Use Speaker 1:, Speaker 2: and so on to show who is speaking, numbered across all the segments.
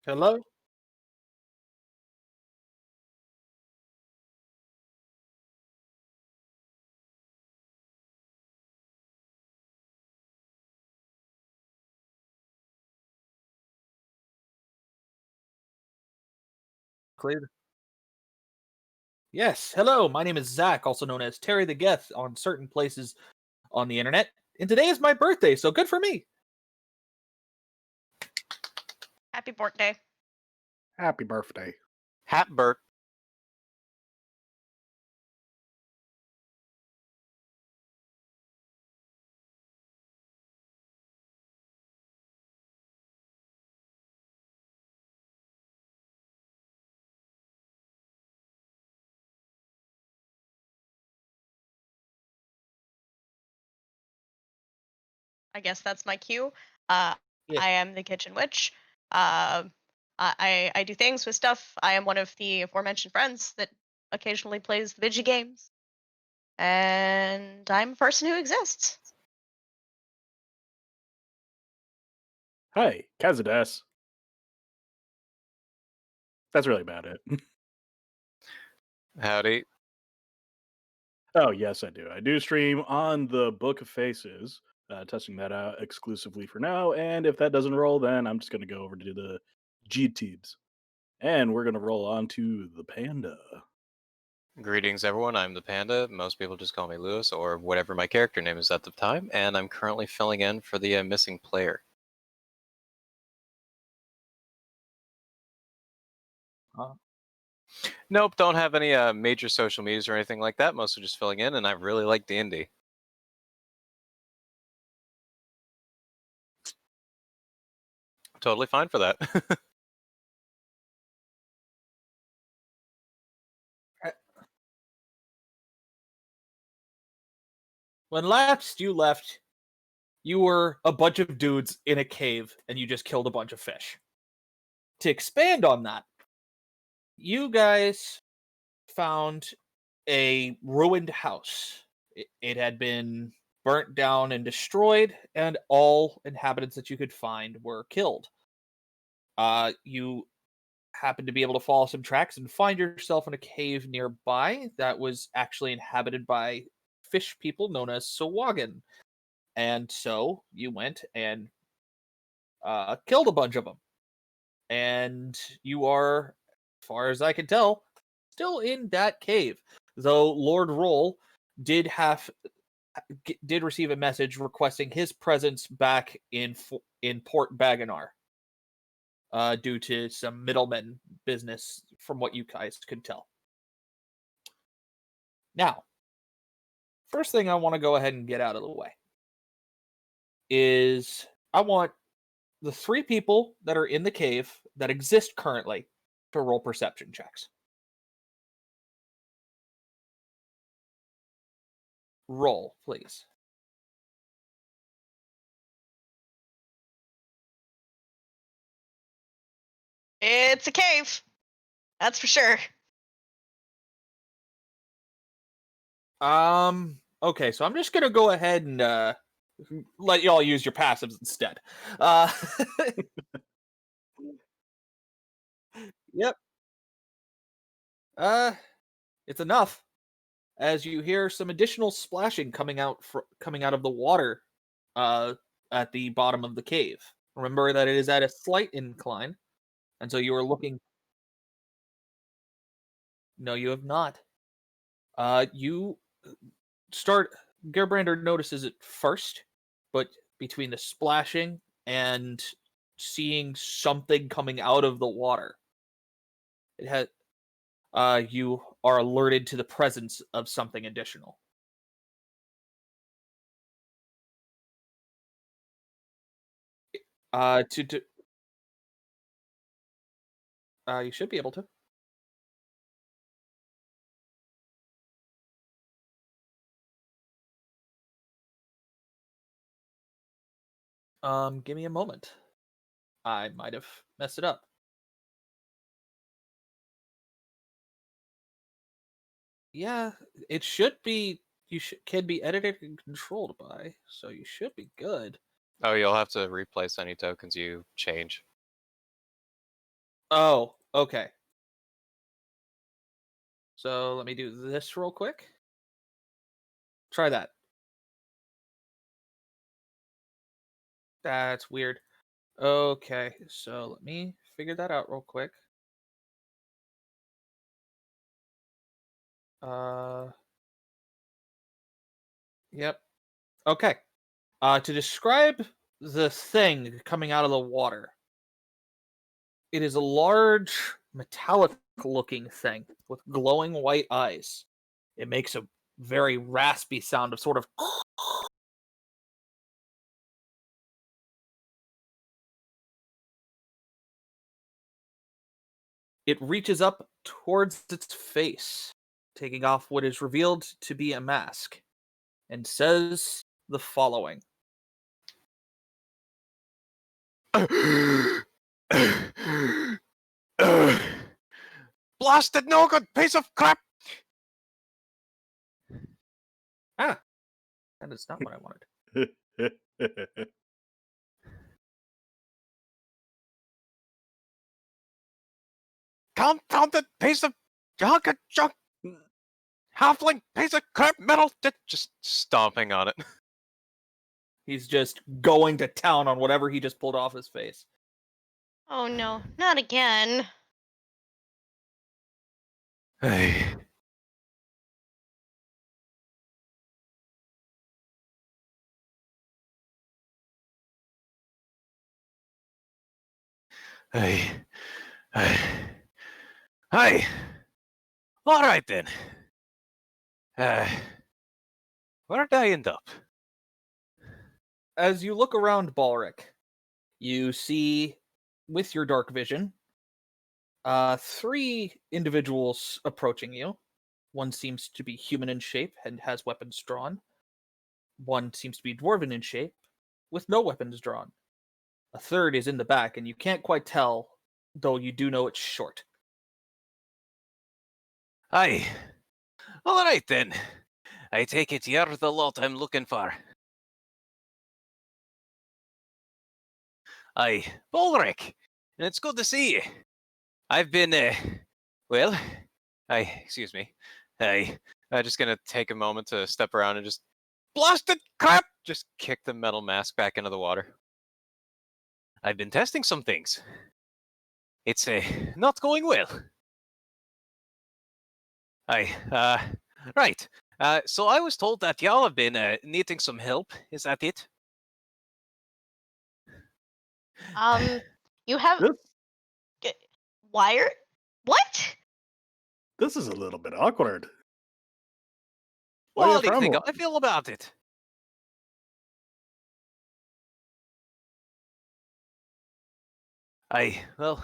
Speaker 1: Hello? Clear. Yes, hello. My name is Zach, also known as Terry the Geth on certain places on the internet. And today is my birthday, so good for me.
Speaker 2: Happy birthday.
Speaker 3: Happy birthday.
Speaker 4: Hatbert.
Speaker 2: I guess that's my cue. Uh,
Speaker 1: Yeah.
Speaker 2: I am the kitchen witch. Uh, I do things with stuff. I am one of the aforementioned friends that occasionally plays the Vigi games, and I'm a person who exists.
Speaker 3: Hi, Kazades. That's really about it.
Speaker 4: Howdy.
Speaker 3: Oh, yes, I do. I do stream on the Book of Faces, testing that out exclusively for now. And if that doesn't roll, then I'm just going to go over to the GTubes. And we're going to roll on to the Panda.
Speaker 4: Greetings, everyone. I'm the Panda. Most people just call me Lewis, or whatever my character name is at the time, and I'm currently filling in for the missing player.
Speaker 1: Huh?
Speaker 4: Nope, don't have any major social medias or anything like that. Mostly just filling in, and I really like D&D. Totally fine for that.
Speaker 1: When last you left, you were a bunch of dudes in a cave and you just killed a bunch of fish. To expand on that, you guys found a ruined house. It had been burnt down and destroyed, and all inhabitants that you could find were killed. You happened to be able to follow some tracks and find yourself in a cave nearby that was actually inhabited by fish people known as Sawagan. And so you went and killed a bunch of them. And you are, as far as I can tell, still in that cave. Though Lord Roll did have did receive a message requesting his presence back in Port Baganar, due to some middlemen business, from what you guys could tell. Now, first thing I want to go ahead and get out of the way is I want the three people that are in the cave that exist currently to roll perception checks. Roll, please.
Speaker 2: It's a cave. That's for sure.
Speaker 1: Okay, so I'm just gonna go ahead and let y'all use your passives instead. Uh, yep. Uh, it's enough. As you hear some additional splashing coming out of the water, uh, at the bottom of the cave. Remember that it is at a slight incline, and so you are looking. No, you have not. You start. Gerbrander notices it first, but between the splashing and seeing something coming out of the water, it has. You are alerted to the presence of something additional. To you should be able to. Give me a moment. I might have messed it up. Yeah, it should be. Can be edited and controlled by, so you should be good.
Speaker 4: Oh, you'll have to replace any tokens you change.
Speaker 1: Oh, okay. So let me do this real quick. Try that. That's weird. Okay, so let me figure that out real quick. Uh, yep. Okay. To describe the thing coming out of the water, it is a large, metallic-looking thing with glowing white eyes. It makes a very raspy sound of sort of. It reaches up towards its face, taking off what is revealed to be a mask, and says the following.
Speaker 4: Blasted no good piece of crap!
Speaker 1: Ah, that is not what I wanted.
Speaker 4: Confounded piece of junk, halfling piece of crap metal! Just stomping on it.
Speaker 1: He's just going to town on whatever he just pulled off his face.
Speaker 2: Oh no, not again.
Speaker 4: Hey. Hey. Hey. Hey. All right then. Where'd I end up?
Speaker 1: As you look around Balric, you see, with your dark vision, three individuals approaching you. One seems to be human in shape and has weapons drawn. One seems to be dwarven in shape, with no weapons drawn. A third is in the back, and you can't quite tell, though you do know it's short.
Speaker 4: Aye. All right then. I take it you're the lot I'm looking for. Aye, Bolric, and it's good to see you. I've been, well, excuse me. I'm just gonna take a moment to step around and just, blasted crap! Just kick the metal mask back into the water. I've been testing some things. It's, not going well. Aye, right. So I was told that y'all have been, needing some help. Is that it?
Speaker 2: You have
Speaker 3: This,
Speaker 2: wire? What?
Speaker 3: this is a little bit awkward.
Speaker 4: Well,
Speaker 3: Where
Speaker 4: how
Speaker 3: you
Speaker 4: do you
Speaker 3: from?
Speaker 4: think I feel about it? Aye, well.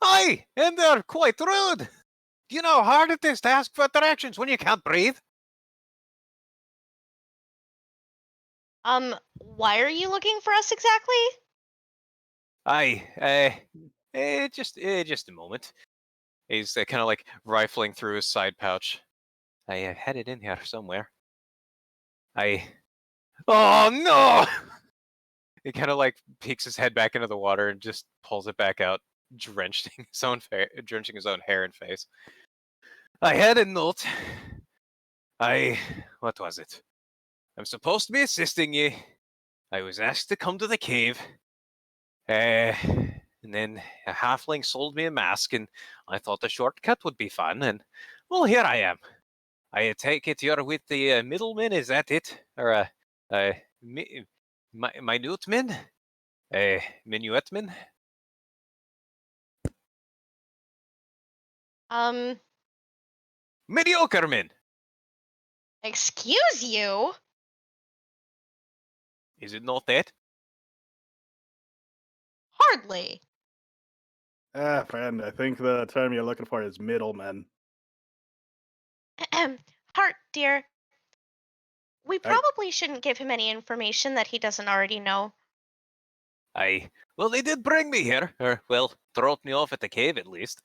Speaker 4: Aye, and they're quite rude. Do you know how hard it is to ask for directions when you can't breathe?
Speaker 2: Why are you looking for us exactly?
Speaker 4: Aye, just a moment. He's kind of like rifling through his side pouch. I had it in here somewhere. Oh no! He kind of like peeks his head back into the water and just pulls it back out, drenching his own hair and face. I had a note. What was it? I'm supposed to be assisting you. I was asked to come to the cave. And then a halfling sold me a mask, and I thought a shortcut would be fun, and well, here I am. I take it you're with the MiddleMen, is that it? Or minutemen? Minuetmen?
Speaker 2: Um,
Speaker 4: Mediocre men!
Speaker 2: excuse you?
Speaker 4: Is it not that?
Speaker 2: Hardly.
Speaker 3: Friend, I think the term you're looking for is middlemen.
Speaker 2: Heart, dear, we
Speaker 3: Aye.
Speaker 2: probably shouldn't give him any information that he doesn't already know.
Speaker 4: Well, they did bring me here, or, well, dropped me off at the cave at least.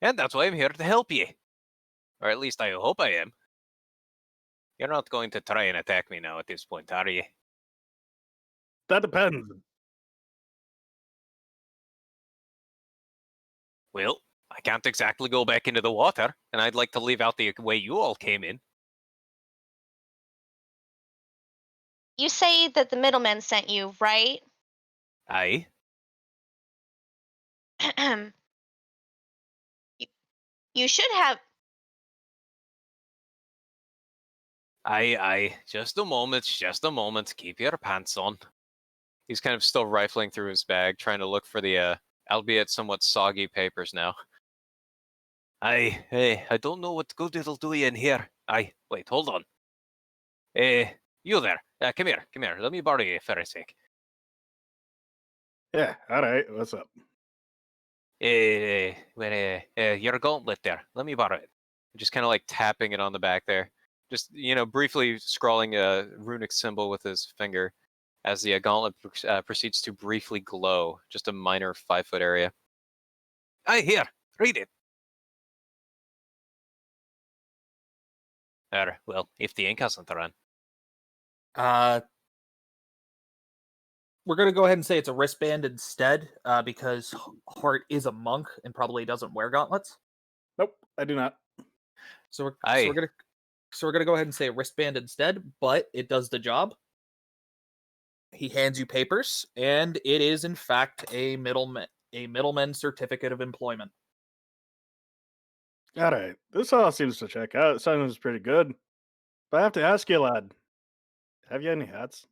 Speaker 4: And that's why I'm here to help you. Or at least I hope I am. You're not going to try and attack me now at this point, are you?
Speaker 3: That depends.
Speaker 4: Well, I can't exactly go back into the water, and I'd like to leave out the way you all came in.
Speaker 2: You say that the middlemen sent you, right?
Speaker 4: Aye.
Speaker 2: You should have.
Speaker 4: Aye. Just a moment. Keep your pants on. He's kind of still rifling through his bag, trying to look for the, albeit somewhat soggy papers now. Aye, hey, I don't know what good it'll do you in here. Aye, wait, hold on. You there. Come here. Let me borrow you for a sec.
Speaker 3: Yeah, all right. What's up?
Speaker 4: Your gauntlet there. Let me borrow it. Just kind of like tapping it on the back there. Just, briefly scrawling a runic symbol with his finger as the gauntlet proceeds to briefly glow. Just a minor 5-foot area. Aye, here. Read it. Well, if the ink hasn't run.
Speaker 1: We're going to go ahead and say it's a wristband instead, because Hart is a monk and probably doesn't wear gauntlets.
Speaker 3: Nope, I do not.
Speaker 1: So we're
Speaker 4: Aye.
Speaker 1: gonna go ahead and say a wristband instead, but it does the job. He hands you papers, and it is in fact a middleman certificate of employment.
Speaker 3: All right, this all seems to check out. It sounds pretty good. But I have to ask you, lad, have you any hats?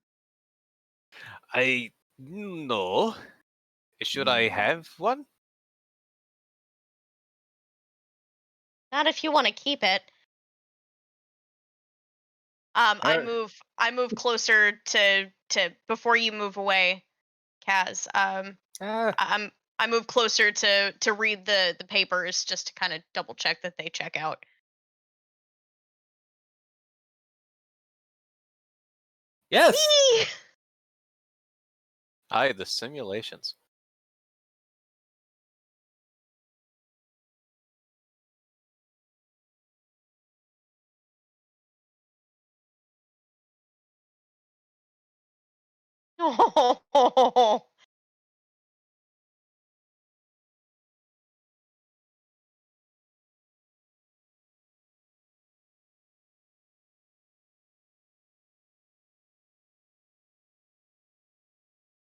Speaker 4: No. Should I have one?
Speaker 2: Not if you want to keep it. I
Speaker 3: Alright.
Speaker 2: move closer to before you move away, Kaz. I move closer to read the papers just to kind of double check that they check out.
Speaker 1: Yes.
Speaker 2: Whee!
Speaker 4: Aye, the simulations.
Speaker 2: Oh.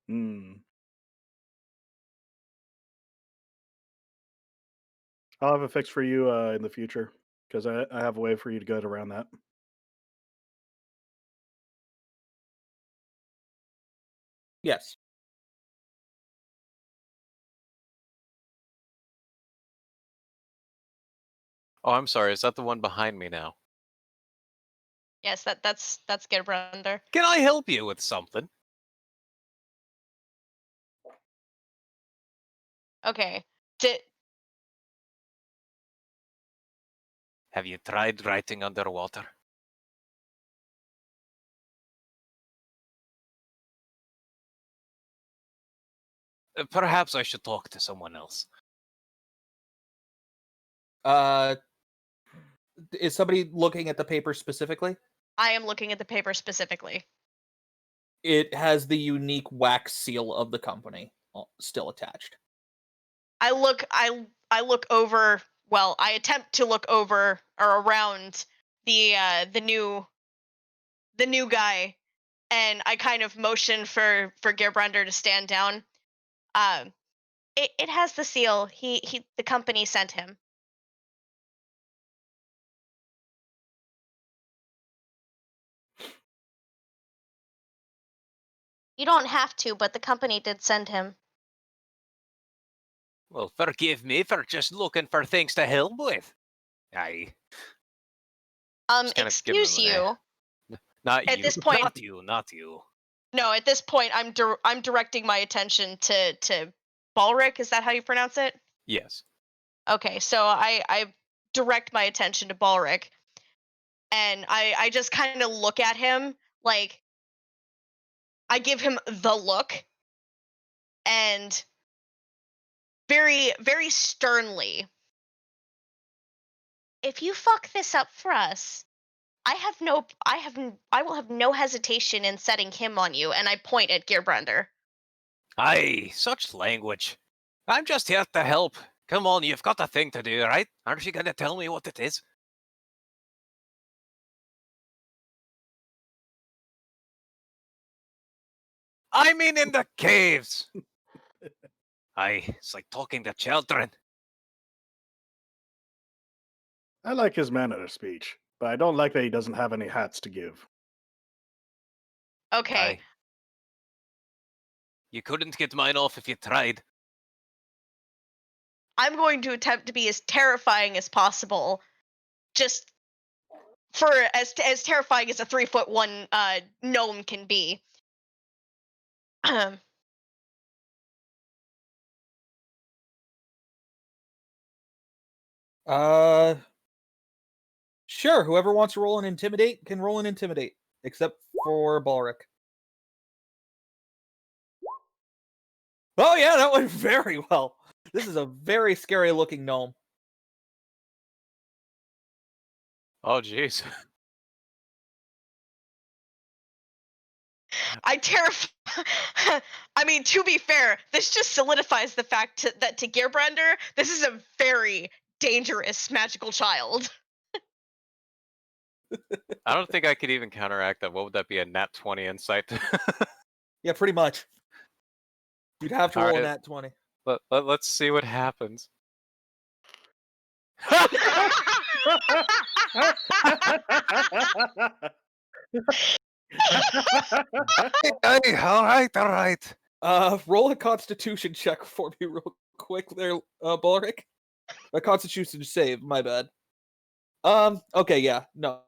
Speaker 3: Hmm. I'll have a fix for you in the future because I have a way for you to get around that.
Speaker 1: Yes.
Speaker 4: Oh, I'm sorry. Is that the one behind me now?
Speaker 2: Yes, that's Gerbrander.
Speaker 4: Can I help you with something?
Speaker 2: Okay.
Speaker 4: Have you tried writing underwater? Perhaps I should talk to someone else.
Speaker 1: Is somebody looking at the paper specifically?
Speaker 2: I am looking at the paper specifically.
Speaker 1: It has the unique wax seal of the company still attached.
Speaker 2: I look over. Well, I attempt to look over or around the new guy, and I kind of motion for Gerbrander to stand down. It has the seal. The company sent him. You don't have to, but the company did send him.
Speaker 4: Well, forgive me for just looking for things to help with. Aye. Just kind of give
Speaker 2: Excuse
Speaker 4: him
Speaker 2: you.
Speaker 4: Not
Speaker 2: At
Speaker 4: you.
Speaker 2: this point-
Speaker 4: Not you.
Speaker 2: No, at this point, I'm directing my attention to Balric. Is that how you pronounce it?
Speaker 4: Yes.
Speaker 2: Okay, so I direct my attention to Balric, and I just kind of look at him like I give him the look, and very very sternly, if you fuck this up for us, I will have no hesitation in setting him on you, and I point at Gearbrunder.
Speaker 4: Aye, such language. I'm just here to help. Come on, you've got a thing to do, right? Aren't you going to tell me what it is? I mean in the caves! Aye, it's like talking to children.
Speaker 3: I like his manner of speech, but I don't like that he doesn't have any hats to give.
Speaker 2: Okay.
Speaker 4: Aye. You couldn't get mine off if you tried.
Speaker 2: I'm going to attempt to be as terrifying as possible, just for as terrifying as a 3'1" gnome can be.
Speaker 1: Sure. Whoever wants to roll an intimidate can roll an intimidate, except for Balric. Oh yeah, that went very well. This is a very scary looking gnome.
Speaker 4: Oh, jeez.
Speaker 2: I mean, to be fair, this just solidifies the fact that to Gearbrander, this is a very dangerous magical child.
Speaker 4: I don't think I could even counteract that. What would that be? A nat 20 insight?
Speaker 1: Yeah, pretty much. You'd have to roll
Speaker 4: Alright.
Speaker 1: a nat 20.
Speaker 4: Let's see what happens. Hey, all right.
Speaker 1: Roll a Constitution check for me real quick there, Balric. A Constitution save, my bad. Okay, yeah, no.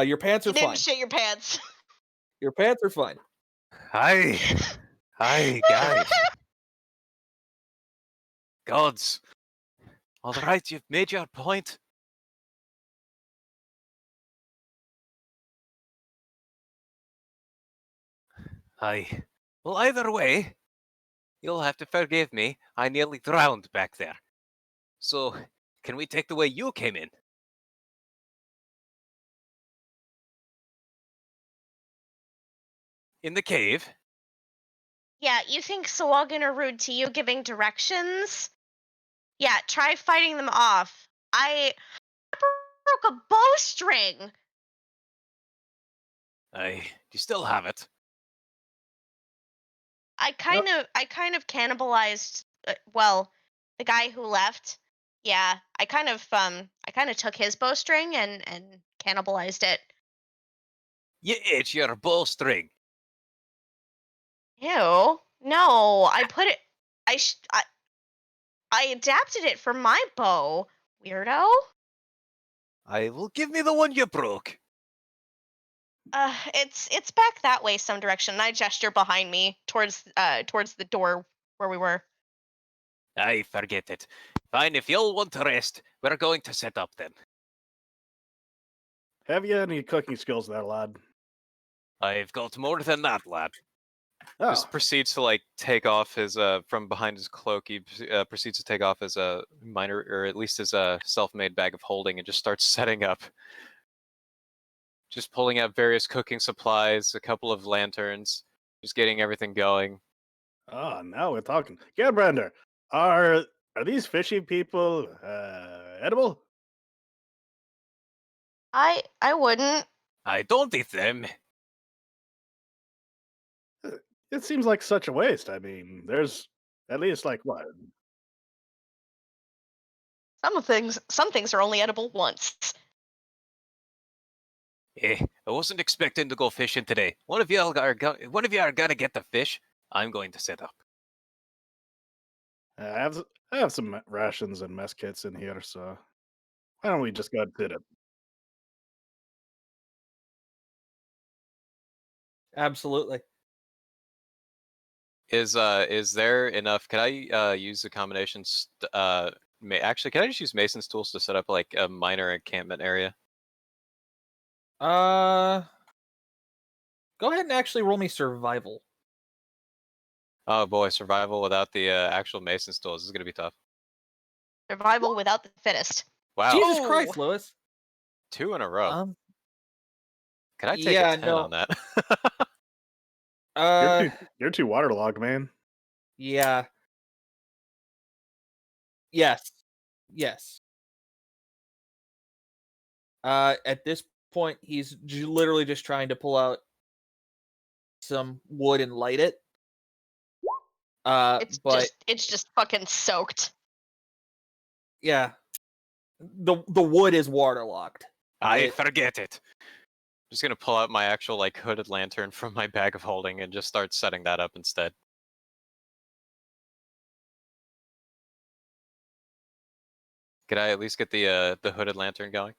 Speaker 1: Your pants are
Speaker 2: You didn't
Speaker 1: fine.
Speaker 2: shit your pants.
Speaker 1: Your pants are fine.
Speaker 4: Hi, guys. Gods. All right, you've made your point. Aye. Well, either way, you'll have to forgive me. I nearly drowned back there. So, can we take the way you came in? In the cave?
Speaker 2: Yeah, you think Sawagin are rude to you giving directions? Yeah, try fighting them off. I broke a bowstring.
Speaker 4: Aye. Do you still have it?
Speaker 2: I kind of cannibalized. Well, the guy who left. Yeah, I kind of took his bowstring and cannibalized it.
Speaker 4: You ate your bowstring.
Speaker 2: Ew. No, I put it. I adapted it for my bow. Weirdo.
Speaker 4: I will give me the one you broke.
Speaker 2: It's back that way some direction. And I gesture behind me towards the door where we were.
Speaker 4: Aye, forget it. Fine, if you'll want to rest, we're going to set up then.
Speaker 3: Have you any cooking skills there, lad?
Speaker 4: I've got more than that, lad.
Speaker 3: Oh,
Speaker 4: Just proceeds to like take off his from behind his cloak. He proceeds to take off his minor, or at least his self-made bag of holding, and just starts setting up. Just pulling out various cooking supplies, a couple of lanterns, just getting everything going.
Speaker 3: now we're talking. Gearbrander, are these fishy people edible?
Speaker 2: I wouldn't.
Speaker 4: I don't eat them.
Speaker 3: It seems like such a waste. I mean, there's at least like what?
Speaker 2: Some things are only edible once.
Speaker 4: I wasn't expecting to go fishing today. One of you are gonna get the fish. I'm going to set up.
Speaker 3: I have some rations and mess kits in here, so why don't we just go ahead and did it?
Speaker 1: Absolutely.
Speaker 4: Is there enough? Can I use the combinations? Actually, can I just use Mason's tools to set up like a minor encampment area?
Speaker 1: Go ahead and actually roll me survival.
Speaker 4: Oh boy, survival without the actual Mason's tools is gonna be tough.
Speaker 2: Survival without the fittest.
Speaker 4: Wow,
Speaker 1: Jesus
Speaker 2: Oh.
Speaker 1: Christ, Lewis.
Speaker 4: 2 in a row. Can I take
Speaker 1: yeah,
Speaker 4: a 10
Speaker 1: no.
Speaker 4: on that?
Speaker 3: You're too waterlogged, man.
Speaker 1: Yeah. Yes. Yes. At this point, he's literally just trying to pull out some wood and light it. But
Speaker 2: It's just fucking soaked.
Speaker 1: yeah, the wood is waterlogged.
Speaker 4: I forget it. I'm just gonna pull out my actual like hooded lantern from my bag of holding and just start setting that up instead. Could I at least get the hooded lantern going?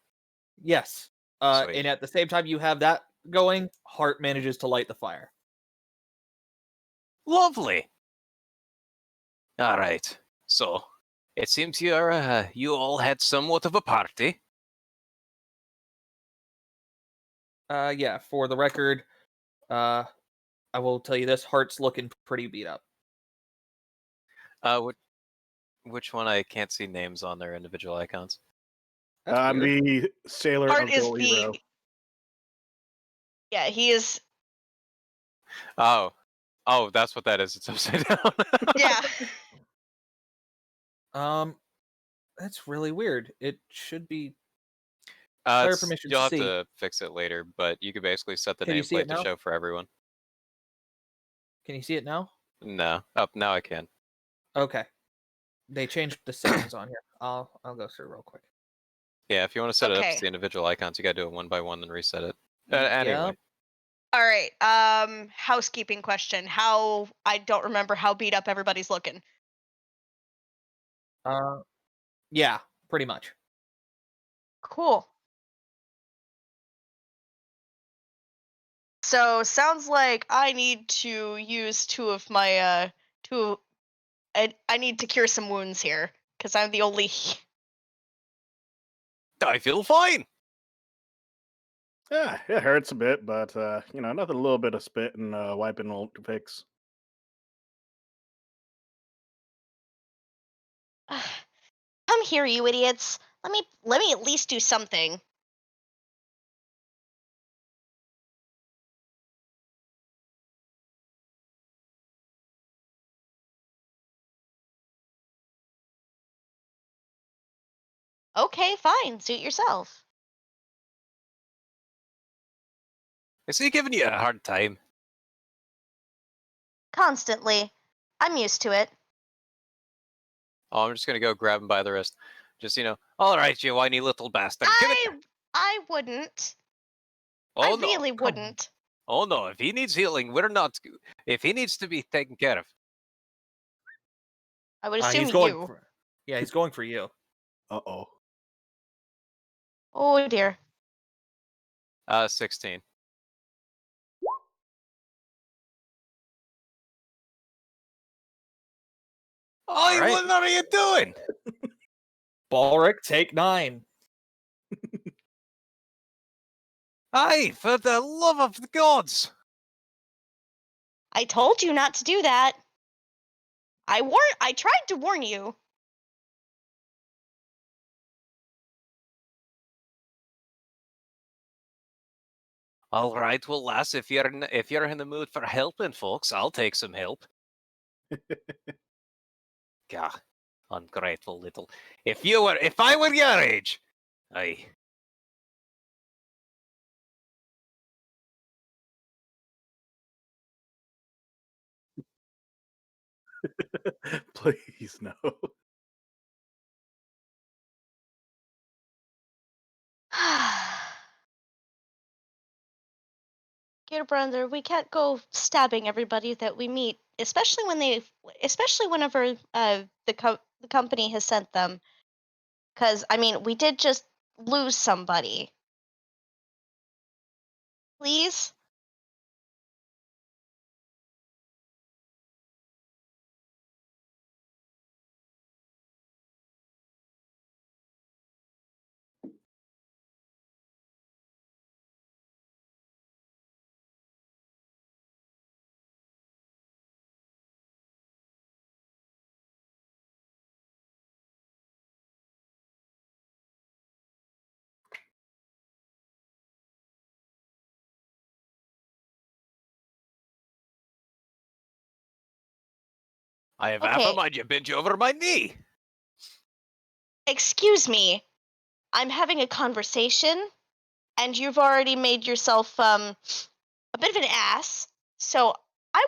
Speaker 1: Yes.
Speaker 4: Sweet.
Speaker 1: And at the same time you have that going, Hart manages to light the fire.
Speaker 4: Lovely. All right. So it seems you all had somewhat of a party.
Speaker 1: Yeah, for the record, I will tell you this, Hart's looking pretty beat up.
Speaker 4: Which one? I can't see names on their individual icons.
Speaker 1: That's
Speaker 3: I'm
Speaker 1: weird.
Speaker 3: the sailor
Speaker 2: Hart is
Speaker 3: Uncle
Speaker 2: the.
Speaker 3: Hero.
Speaker 2: Yeah, he is.
Speaker 4: Oh, that's what that is. It's upside down.
Speaker 2: Yeah.
Speaker 1: That's really weird. It should be player permissions
Speaker 4: You'll have
Speaker 1: C.
Speaker 4: to fix it later, but you could basically set the
Speaker 1: Can you see
Speaker 4: nameplate
Speaker 1: it
Speaker 4: to
Speaker 1: now?
Speaker 4: show for everyone.
Speaker 1: Can you see it now?
Speaker 4: No, up now I can.
Speaker 1: Okay. They changed the settings on here. I'll go through real quick.
Speaker 4: Yeah, if you want to set it up
Speaker 2: Okay.
Speaker 4: as the individual icons, you gotta do it one by one, then reset it. Anyway,
Speaker 1: Yep.
Speaker 2: All right. Housekeeping question. I don't remember how beat up everybody's looking.
Speaker 1: Yeah, pretty much.
Speaker 2: Cool. So sounds like I need to use two of my I need to cure some wounds here because I'm the only.
Speaker 4: I feel fine.
Speaker 3: Yeah, it hurts a bit, but nothing a little bit of spit and wiping won't fix.
Speaker 2: Come here, you idiots. Let me at least do something. Okay, fine. Suit yourself.
Speaker 4: Is he giving you a hard time?
Speaker 2: Constantly. I'm used to it.
Speaker 4: Oh, I'm just gonna go grab him by the wrist. Just all right, you whiny little bastard. Come here.
Speaker 2: I wouldn't.
Speaker 4: Oh
Speaker 2: I
Speaker 4: no.
Speaker 2: really wouldn't.
Speaker 4: Oh no. If he needs healing, we're not. If he needs to be taken care of,
Speaker 2: I would assume
Speaker 1: He's going
Speaker 2: you.
Speaker 1: for. Yeah, he's going for you.
Speaker 3: Uh-oh.
Speaker 2: Oh dear.
Speaker 4: 16. Oh,
Speaker 1: All right.
Speaker 4: what are you doing?
Speaker 1: Balric, take 9.
Speaker 4: Aye, for the love of the gods!
Speaker 2: I told you not to do that. I tried to warn you.
Speaker 4: All right, well, lass, if you're in the mood for helping folks, I'll take some help. Gah, ungrateful little. If I were your age, aye.
Speaker 3: Please no.
Speaker 2: Brother, we can't go stabbing everybody that we meet, especially whenever the company has sent them. Because I mean, we did just lose somebody. Please.
Speaker 4: I have half a
Speaker 2: Okay.
Speaker 4: mind you bent you over my knee.
Speaker 2: Excuse me, I'm having a conversation, and you've already made yourself a bit of an ass. So I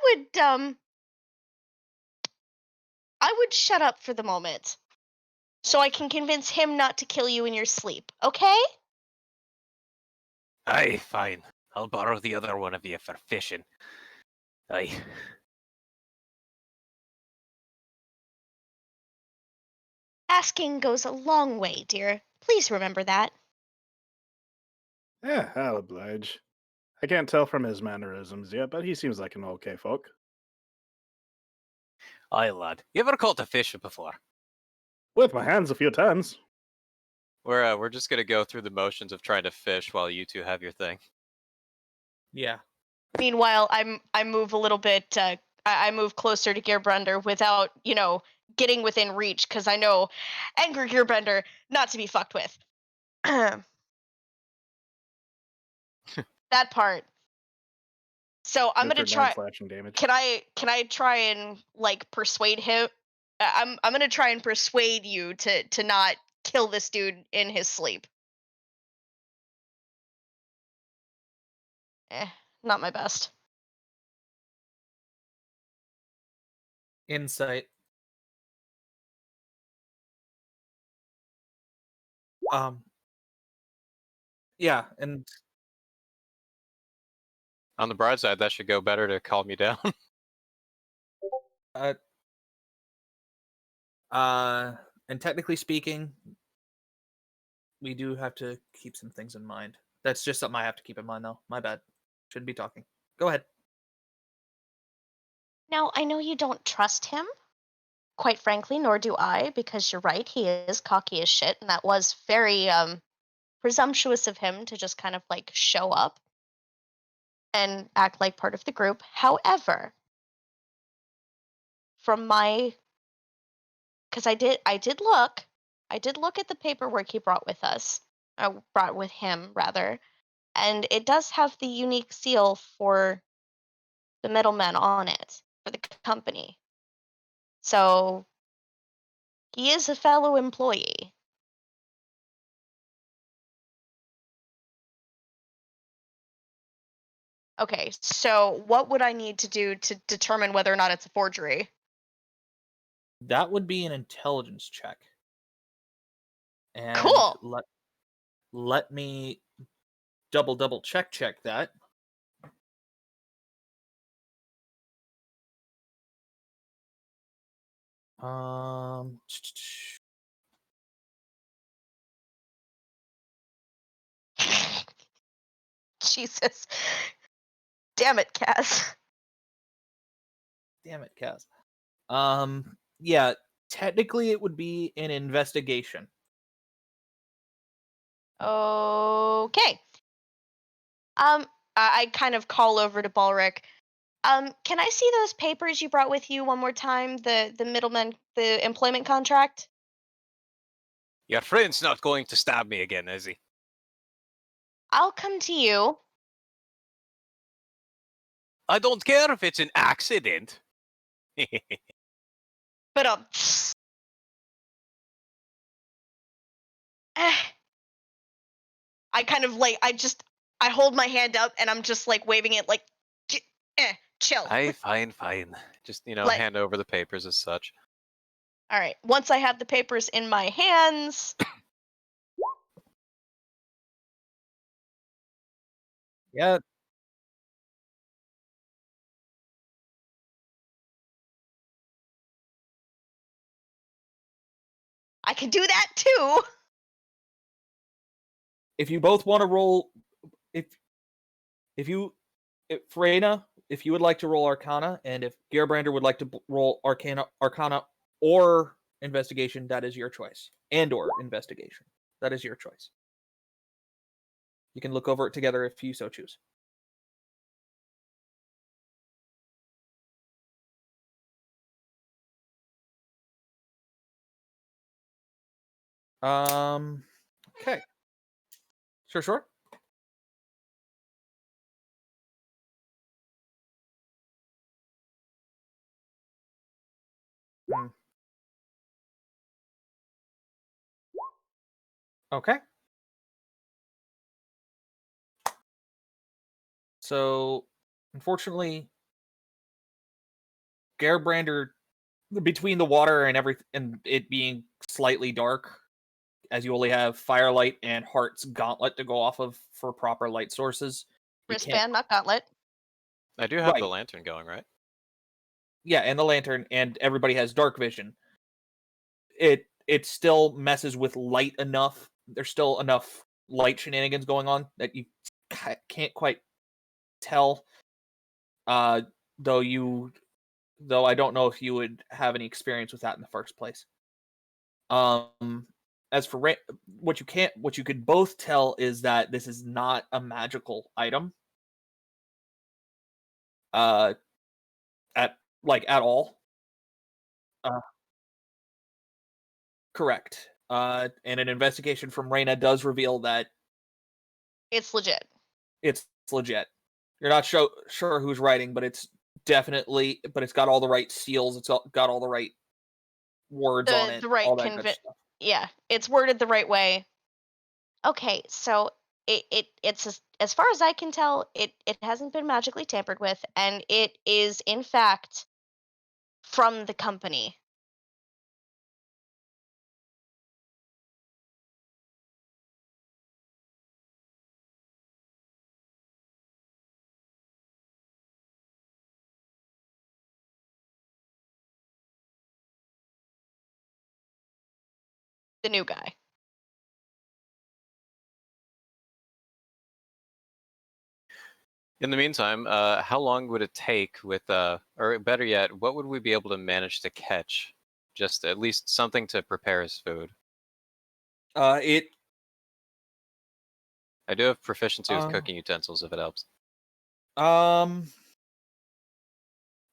Speaker 2: would shut up for the moment, so I can convince him not to kill you in your sleep. Okay?
Speaker 4: Aye, fine. I'll borrow the other one of you for fishing. Aye.
Speaker 2: Asking goes a long way, dear. Please remember that.
Speaker 3: Yeah, I'll oblige. I can't tell from his mannerisms yet, but he seems like an okay folk.
Speaker 4: Aye, lad. You ever caught a fish before?
Speaker 3: With my hands a few times.
Speaker 4: We're just gonna go through the motions of trying to fish while you two have your thing.
Speaker 1: Yeah.
Speaker 2: Meanwhile, I move a little bit. I move closer to Gearbrunder without, getting within reach, because I know angry Gearbrunder not to be fucked with. That part. So I'm
Speaker 3: With
Speaker 2: gonna
Speaker 3: your
Speaker 2: try.
Speaker 3: non-slashing damage.
Speaker 2: Can I try and persuade him? I'm gonna try and persuade you to not kill this dude in his sleep. Not my best.
Speaker 1: Insight. Yeah, and
Speaker 4: On the bright side, that should go better to calm you down.
Speaker 1: uh, and technically speaking, we do have to keep some things in mind. That's just something I have to keep in mind, though. My bad. Shouldn't be talking. Go ahead.
Speaker 2: Now, I know you don't trust him. Quite frankly, nor do I, because you're right, he is cocky as shit, and that was very presumptuous of him to just kind of show up and act like part of the group. However, from my, because I did look at the paperwork he brought with us, brought with him rather, and it does have the unique seal for the middlemen on it for the company. So he is a fellow employee. Okay, so what would I need to do to determine whether or not it's a forgery?
Speaker 1: That would be an intelligence check. And
Speaker 2: Cool.
Speaker 1: let me double check that. Um
Speaker 2: Jesus. Damn it, Cass.
Speaker 1: Damn it, Kaz. Yeah, technically it would be an investigation.
Speaker 2: Okay. I kind of call over to Balric. Can I see those papers you brought with you one more time? The middleman, the employment contract?
Speaker 4: Your friend's not going to stab me again, is he?
Speaker 2: I'll come to you.
Speaker 4: I don't care if it's an accident.
Speaker 2: But I kind of I hold my hand up and I'm just waving it chill.
Speaker 4: Aye, fine. Just,
Speaker 2: Let
Speaker 4: hand over the papers as such.
Speaker 2: All right. Once I have the papers in my hands,
Speaker 1: Yeah,
Speaker 2: I can do that too.
Speaker 1: if you both want to roll, if Freyna, if you would like to roll Arcana, and if Gearbrander would like to roll Arcana or Investigation, that is your choice. And or Investigation, that is your choice. You can look over it together if you so choose. Okay. Sure. Hmm. Okay. So, unfortunately, Gerbrander, between the water and everything, and it being slightly dark, as you only have Firelight and Heart's Gauntlet to go off of for proper light sources, you can't.
Speaker 2: Wristband, not gauntlet.
Speaker 4: I do have the
Speaker 1: Right.
Speaker 4: lantern going, right?
Speaker 1: Yeah, and the lantern, and everybody has dark vision. It still messes with light enough. There's still enough light shenanigans going on that you can't quite tell. Uh, though I don't know if you would have any experience with that in the first place. As for what you could both tell is that this is not a magical item. At at all. Uh, Correct. And an investigation from Reyna does reveal that
Speaker 2: It's legit.
Speaker 1: it's legit. You're not sure who's writing, but it's got all the right seals. Got all the right words on it.
Speaker 2: The right
Speaker 1: All that good stuff.
Speaker 2: Yeah, it's worded the right way. Okay, so it's as far as I can tell, it hasn't been magically tampered with, and it is in fact from the company. The new guy.
Speaker 4: In the meantime, how long would it take with, or better yet, what would we be able to manage to catch? Just at least something to prepare as food.
Speaker 1: It
Speaker 4: I do have proficiency with cooking utensils, if it helps.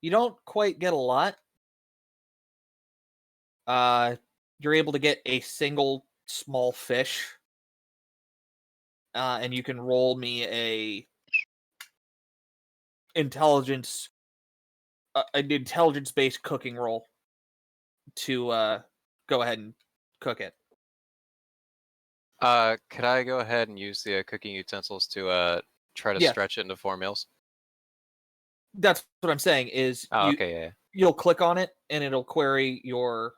Speaker 1: You don't quite get a lot. You're able to get a single small fish. And you can roll me an intelligence-based cooking roll to go ahead and cook it.
Speaker 4: Could I go ahead and use the cooking utensils to try to
Speaker 1: Yes.
Speaker 4: stretch it into 4 meals?
Speaker 1: That's what I'm saying. Is
Speaker 4: Okay, yeah.
Speaker 1: you'll click on it and it'll query your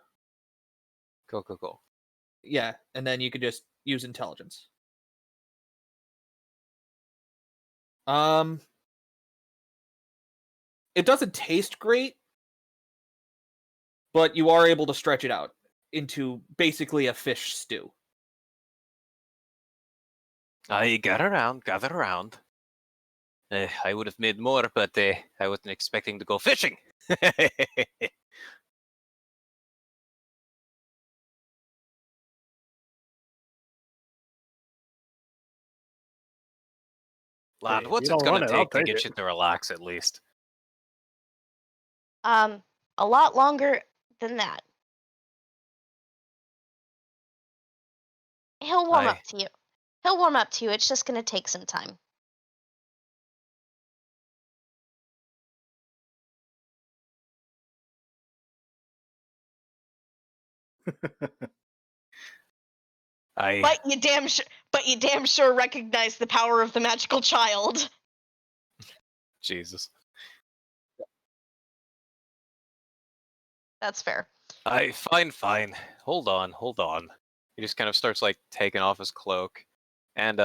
Speaker 4: Cool.
Speaker 1: yeah, and then you could just use intelligence. It doesn't taste great, but you are able to stretch it out into basically a fish stew.
Speaker 4: Gather around. I would have made more, but I wasn't expecting to go fishing. Lad,
Speaker 3: Hey, if
Speaker 4: what's
Speaker 3: you
Speaker 4: it
Speaker 3: don't
Speaker 4: gonna
Speaker 3: want it, I'll
Speaker 4: take to
Speaker 3: take
Speaker 4: get
Speaker 3: it.
Speaker 4: you to relax at least?
Speaker 2: A lot longer than that. He'll warm up to you. It's just gonna take some time. But you damn sure recognize the power of the magical child.
Speaker 4: Jesus.
Speaker 2: That's fair.
Speaker 4: Fine. Hold on. He just kind of starts like taking off his cloak, and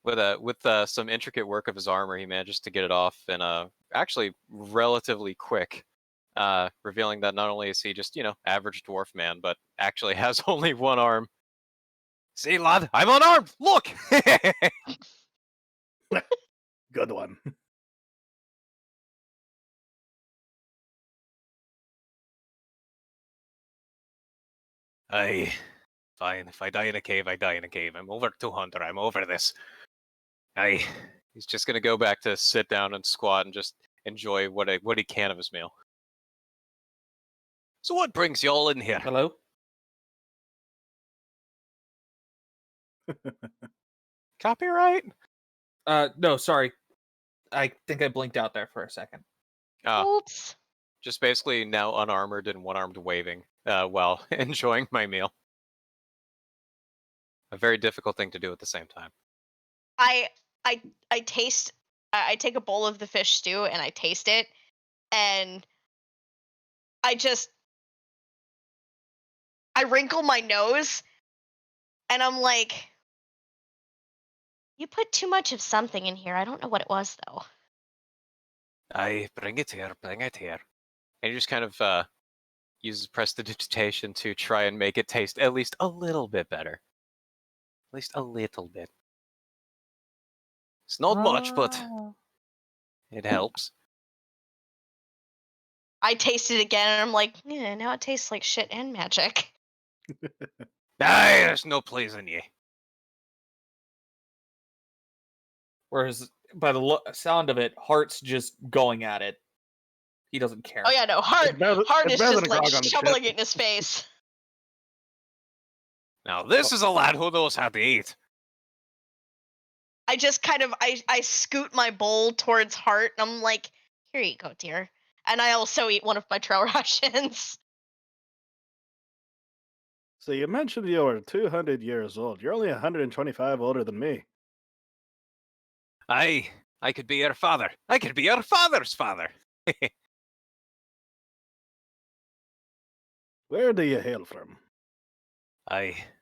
Speaker 4: with some intricate work of his armor, he manages to get it off in actually relatively quick, revealing that not only is he just average dwarf man, but actually has only one arm. See, lad, I'm unarmed. Look.
Speaker 3: Good one.
Speaker 4: Fine. If I die in a cave, I die in a cave. I'm over 200. I'm over this. He's just gonna go back to sit down and squat and just enjoy what he can of his meal. So what brings you all in here?
Speaker 1: Hello?
Speaker 4: Copyright?
Speaker 1: No, sorry. I think I blinked out there for a second.
Speaker 2: Oops.
Speaker 4: Just basically now unarmored and one-armed waving while enjoying my meal. a very difficult thing to do at the same time.
Speaker 2: I taste. I take a bowl of the fish stew and I taste it, and I wrinkle my nose, and I'm like, "You put too much of something in here. I don't know what it was though."
Speaker 4: I bring it here, bring it here. And he just kind of uses prestidigitation to try and make it taste at least a little bit better. At least a little bit. It's not much, but it helps.
Speaker 2: I taste it again, and I'm like, "Yeah, now it tastes like shit and magic."
Speaker 4: There's no pleasing ye.
Speaker 1: Whereas, by the sound of it, Hart's just going at it. He doesn't care.
Speaker 2: Oh yeah, no, Hart
Speaker 3: It's better
Speaker 2: is
Speaker 3: than
Speaker 2: just
Speaker 3: a
Speaker 2: like
Speaker 3: grog on the
Speaker 2: shoveling
Speaker 3: ship.
Speaker 2: it in his face.
Speaker 4: Now this is a lad who knows how to eat.
Speaker 2: I just kind of I scoot my bowl towards Hart, and I'm like, "Here you go, dear." And I also eat one of my trail rations.
Speaker 3: So you mentioned you were 200 years old. You're only 125 older than me.
Speaker 4: I could be your father. I could be your father's father.
Speaker 3: Where do you hail from?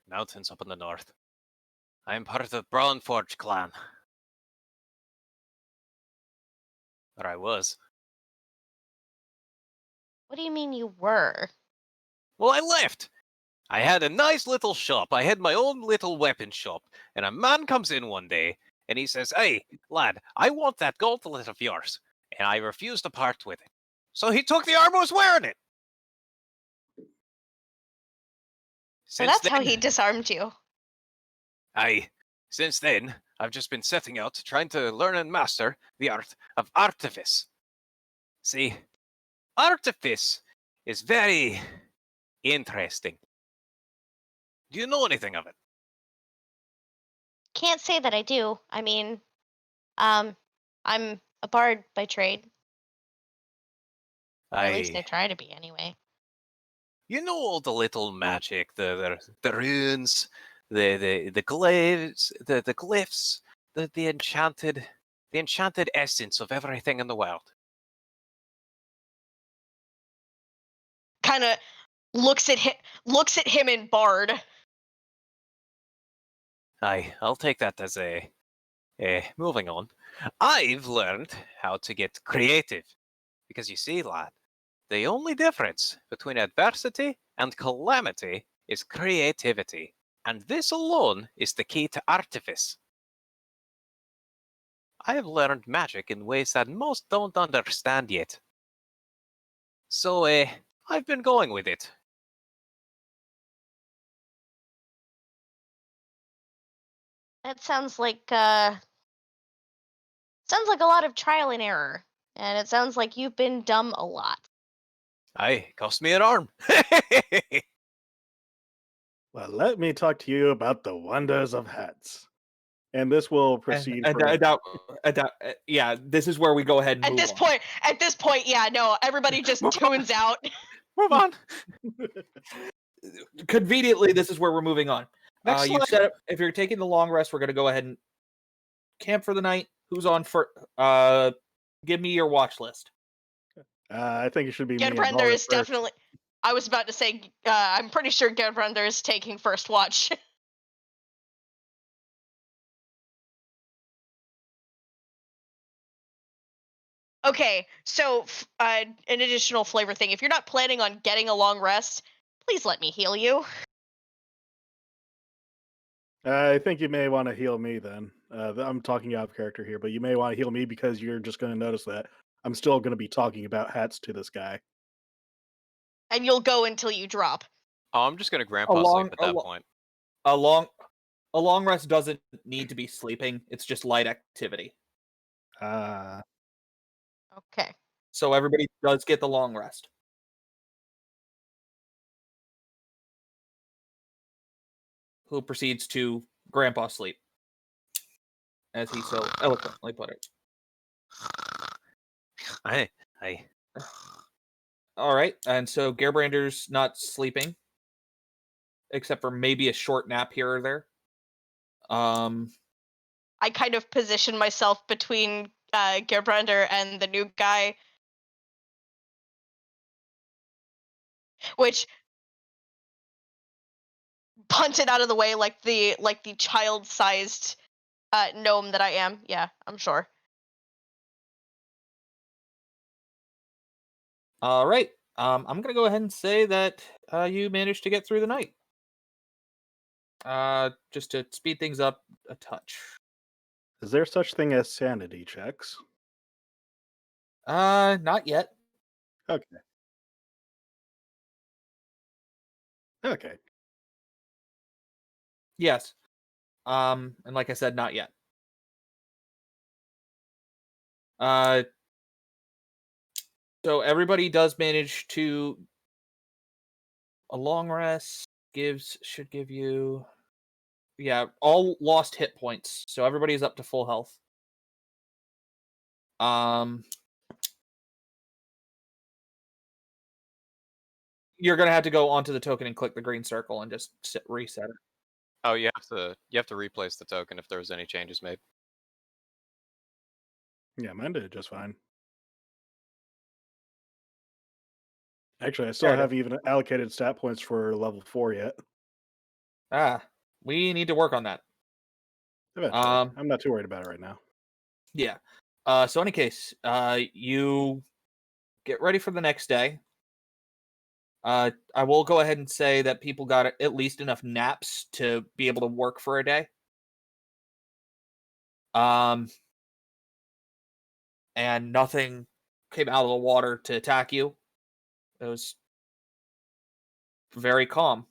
Speaker 4: Mountains up in the north. I am part of the Brawnforge clan. Or I was.
Speaker 2: What do you mean you were?
Speaker 4: Well, I left. I had a nice little shop. I had my own little weapon shop. And a man comes in one day and he says, "Hey, lad, I want that gauntlet of yours." And I refused to part with it. So he took the armor, was wearing it.
Speaker 2: So
Speaker 4: Since
Speaker 2: that's how
Speaker 4: then,
Speaker 2: he disarmed you.
Speaker 4: Since then, I've just been setting out, trying to learn and master the art of artifice. See, artifice is very interesting. Do you know anything of it?
Speaker 2: Can't say that I do. I mean, I'm a bard by trade. Or at least I try to be anyway.
Speaker 4: You know all the little magic, the runes, the glyphs, the glyphs, the enchanted essence of everything in the world.
Speaker 2: Kind of looks at him in bard.
Speaker 4: I'll take that as a moving on. I've learned how to get creative. Because you see, lad, the only difference between adversity and calamity is creativity. And this alone is the key to artifice. I have learned magic in ways that most don't understand yet. So, I've been going with it.
Speaker 2: That sounds like a lot of trial and error. And it sounds like you've been dumb a lot.
Speaker 4: Aye, cost me an arm.
Speaker 3: Well, let me talk to you about the wonders of hats. And this will proceed for...
Speaker 1: Yeah, this is where we go ahead and
Speaker 2: At
Speaker 1: move
Speaker 2: this
Speaker 1: on.
Speaker 2: point, yeah, no, everybody just tunes out.
Speaker 4: Move on.
Speaker 1: Conveniently, this is where we're moving on.
Speaker 4: Next
Speaker 1: You've
Speaker 4: slide.
Speaker 1: set up. If you're taking the long rest, we're going to go ahead and camp for the night. Who's on for? Give me your watch list.
Speaker 3: I think it should be me and
Speaker 2: Gedbrender
Speaker 3: Balder
Speaker 2: is
Speaker 3: first.
Speaker 2: definitely. I was about to say, I'm pretty sure Gedbrender is taking first watch. Okay, so an additional flavor thing. If you're not planning on getting a long rest, please let me heal you.
Speaker 3: I think you may want to heal me then. I'm talking out of character here, but you may want to heal me because you're just going to notice that I'm still going to be talking about hats to this guy.
Speaker 2: And you'll go until you drop.
Speaker 4: Oh, I'm just gonna grandpa sleep at that point.
Speaker 1: A long rest doesn't need to be sleeping. It's just light activity.
Speaker 2: Okay.
Speaker 1: So everybody does get the long rest. Who proceeds to grandpa sleep, as he so eloquently put it.
Speaker 4: Aye.
Speaker 1: All right, and so Gerbrander's not sleeping, except for maybe a short nap here or there.
Speaker 2: I kind of position myself between Gerbrander and the new guy, which punted out of the way like the child-sized gnome that I am. Yeah, I'm sure.
Speaker 1: All right. I'm gonna go ahead and say that you managed to get through the night. Just to speed things up a touch.
Speaker 3: Is there such thing as sanity checks?
Speaker 1: Not yet.
Speaker 3: Okay. Okay.
Speaker 1: Yes. And like I said, not yet. Uh, so everybody does manage to a long rest should give you all lost hit points. So everybody's up to full health. You're gonna have to go onto the token and click the green circle and just reset it.
Speaker 4: Oh, you have to replace the token if there was any changes made.
Speaker 3: Yeah, mine did just fine. Actually, I still
Speaker 1: There it is.
Speaker 3: haven't even allocated stat points for level 4 yet.
Speaker 1: We need to work on that.
Speaker 3: Eventually. I'm not too worried about it right now.
Speaker 1: Yeah. So in any case, you get ready for the next day. I will go ahead and say that people got at least enough naps to be able to work for a day. And nothing came out of the water to attack you. It was very calm.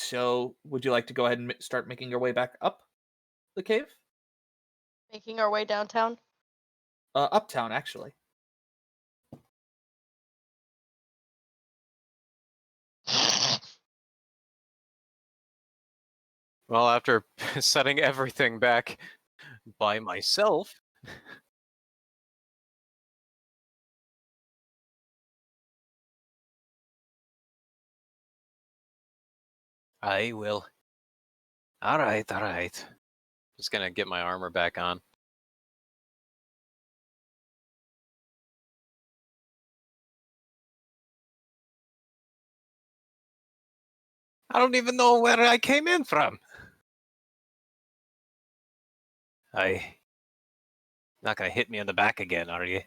Speaker 1: So would you like to go ahead and start making your way back up the cave?
Speaker 2: Making our way downtown.
Speaker 1: Uptown, actually.
Speaker 4: Well, after setting everything back by myself, I will. All right, all right. Just gonna get my armor back on. I don't even know where I came in from. Not gonna hit me in the back again, are you?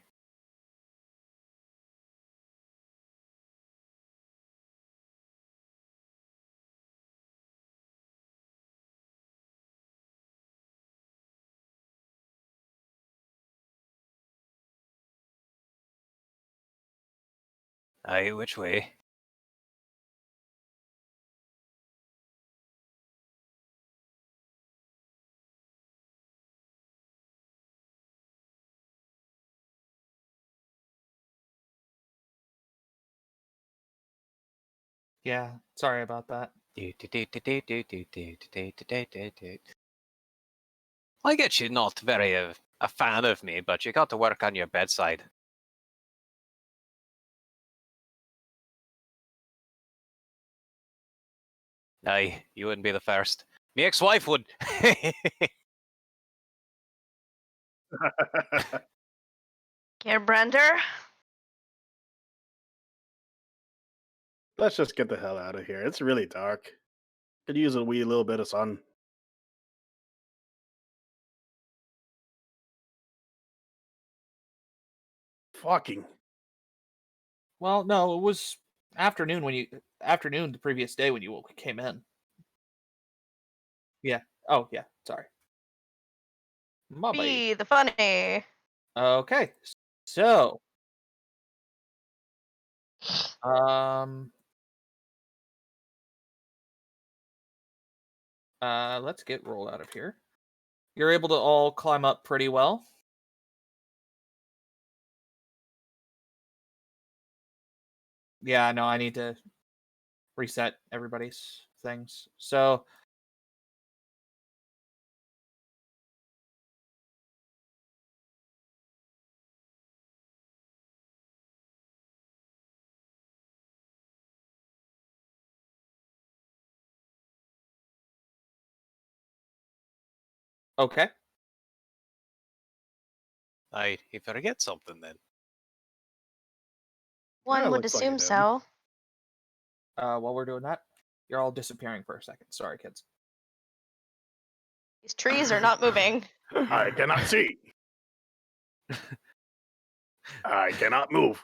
Speaker 4: Aye, which way?
Speaker 1: Yeah, sorry about that.
Speaker 4: I get you're not very a fan of me, but you got to work on your bedside. Aye, you wouldn't be the first. Me ex-wife would.
Speaker 2: Gerbrander?
Speaker 3: Let's just get the hell out of here. It's really dark. Could use a wee little bit of sun. Fucking.
Speaker 1: Well, no, it was afternoon the previous day when you came in. Yeah. Oh, yeah. Sorry. My bad.
Speaker 2: Be the funny.
Speaker 1: Okay. So, um, let's get rolled out of here. You're able to all climb up pretty well. Yeah, no, I need to reset everybody's things. So, Okay.
Speaker 4: He forget something then.
Speaker 2: One would
Speaker 3: looks like
Speaker 2: assume
Speaker 3: it did.
Speaker 2: so.
Speaker 1: While we're doing that, you're all disappearing for a second. Sorry, kids.
Speaker 2: These trees are not moving.
Speaker 3: I cannot see. I cannot move.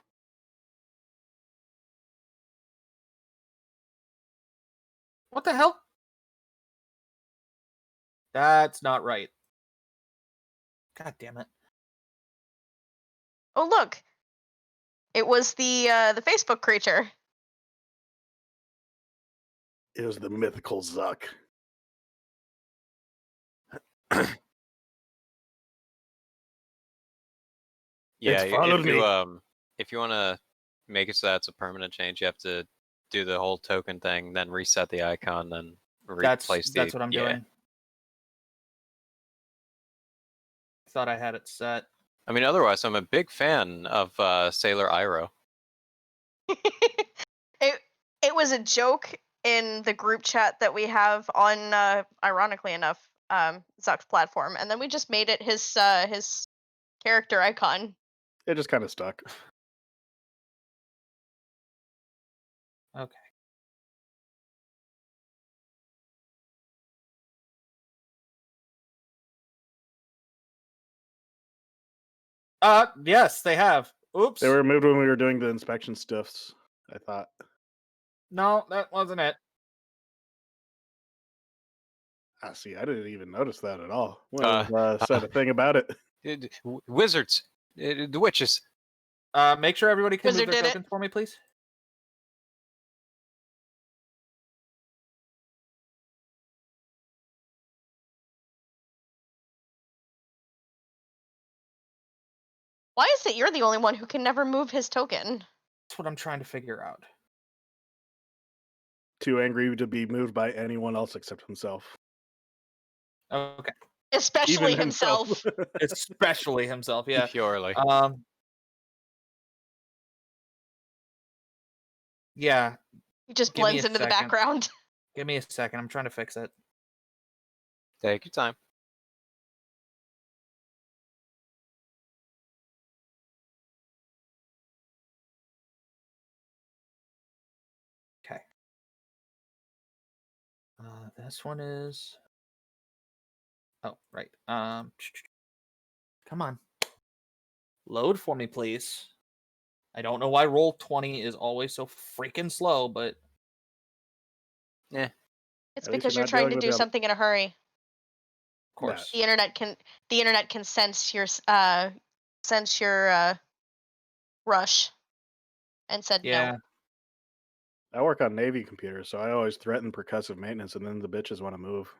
Speaker 1: What the hell? That's not right. God damn it.
Speaker 2: Oh look, it was the Facebook creature.
Speaker 3: It was the mythical Zuck.
Speaker 4: Yeah,
Speaker 3: followed me.
Speaker 4: If you want to make it so that's a permanent change, you have to do the whole token thing, then reset the icon, then replace
Speaker 1: That's what I'm
Speaker 4: yeah.
Speaker 1: doing. Thought I had it set.
Speaker 4: I mean, otherwise, I'm a big fan of Sailor Iroh.
Speaker 2: It was a joke in the group chat that we have on, ironically enough, Zuck's platform, and then we just made it his character icon.
Speaker 3: It just kind of stuck.
Speaker 1: Okay. Yes, they have. Oops.
Speaker 3: They were removed when we were doing the inspection stuffs, I thought.
Speaker 1: No, that wasn't it.
Speaker 3: Ah, see, I didn't even notice that at all. Well, said a thing about it.
Speaker 4: Wizards, the witches.
Speaker 1: Make sure everybody can
Speaker 2: Wizard
Speaker 1: move their
Speaker 2: did it.
Speaker 1: tokens for me, please.
Speaker 2: Why is it you're the only one who can never move his token?
Speaker 1: That's what I'm trying to figure out.
Speaker 3: Too angry to be moved by anyone else except himself.
Speaker 1: Okay.
Speaker 2: Especially
Speaker 3: Even
Speaker 2: himself.
Speaker 1: Especially himself, yeah.
Speaker 4: Purely.
Speaker 1: Yeah.
Speaker 2: He just
Speaker 1: Give me
Speaker 2: blends
Speaker 1: a
Speaker 2: into the
Speaker 1: second.
Speaker 2: background.
Speaker 1: Give me a second. I'm trying to fix it.
Speaker 4: Take your time.
Speaker 1: Okay. This one is. Oh, right. Come on. Load for me, please. I don't know why roll 20 is always so freaking slow, but
Speaker 4: Yeah.
Speaker 2: It's
Speaker 3: At least
Speaker 2: because
Speaker 3: you're
Speaker 2: you're
Speaker 3: not
Speaker 2: trying
Speaker 3: dealing
Speaker 2: to
Speaker 3: with
Speaker 2: do
Speaker 3: the other-
Speaker 2: something in a hurry.
Speaker 1: of course.
Speaker 2: The internet can sense your rush and said
Speaker 1: Yeah.
Speaker 2: no.
Speaker 3: I work on Navy computers, so I always threaten percussive maintenance, and then the bitches want to move.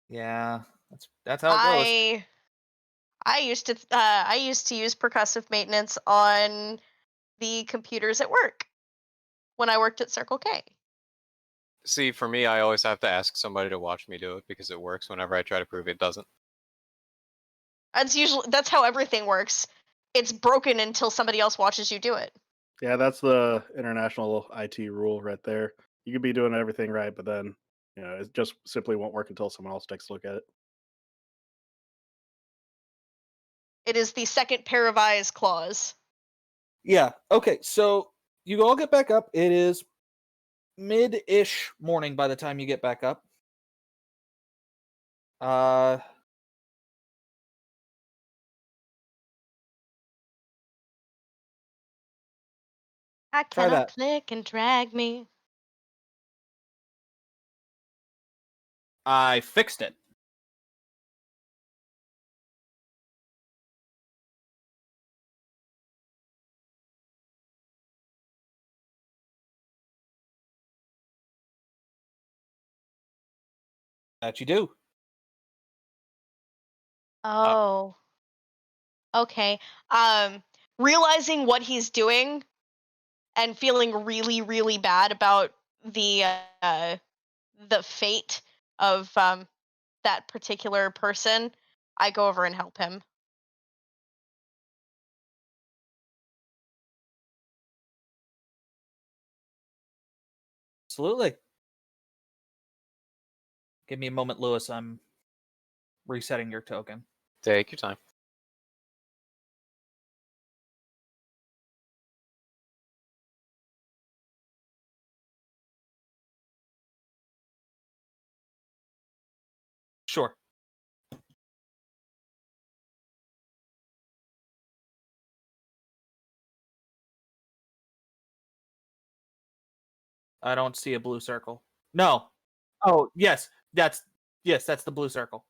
Speaker 1: Yeah. That's how it goes.
Speaker 2: I used to use percussive maintenance on the computers at work when I worked at Circle K.
Speaker 4: See, for me, I always have to ask somebody to watch me do it because it works whenever I try to prove it doesn't.
Speaker 2: That's how everything works. It's broken until somebody else watches you do it.
Speaker 3: Yeah, that's the international IT rule right there. You could be doing everything right, but then it just simply won't work until someone else takes a look at it.
Speaker 2: It is the second pair of eyes clause.
Speaker 1: Yeah. Okay. So you all get back up. It is mid-ish morning by the time you get back up.
Speaker 2: I
Speaker 1: Try
Speaker 2: cannot
Speaker 1: that.
Speaker 2: click and drag me.
Speaker 1: I fixed it. That you do.
Speaker 2: Oh. Okay. Realizing what he's doing and feeling really, really bad about the fate of that particular person, I go over and help him.
Speaker 1: Absolutely. Give me a moment, Lewis. I'm resetting your token.
Speaker 4: Take your time.
Speaker 1: Sure. I don't see a blue circle. No. Oh, yes. That's the blue circle.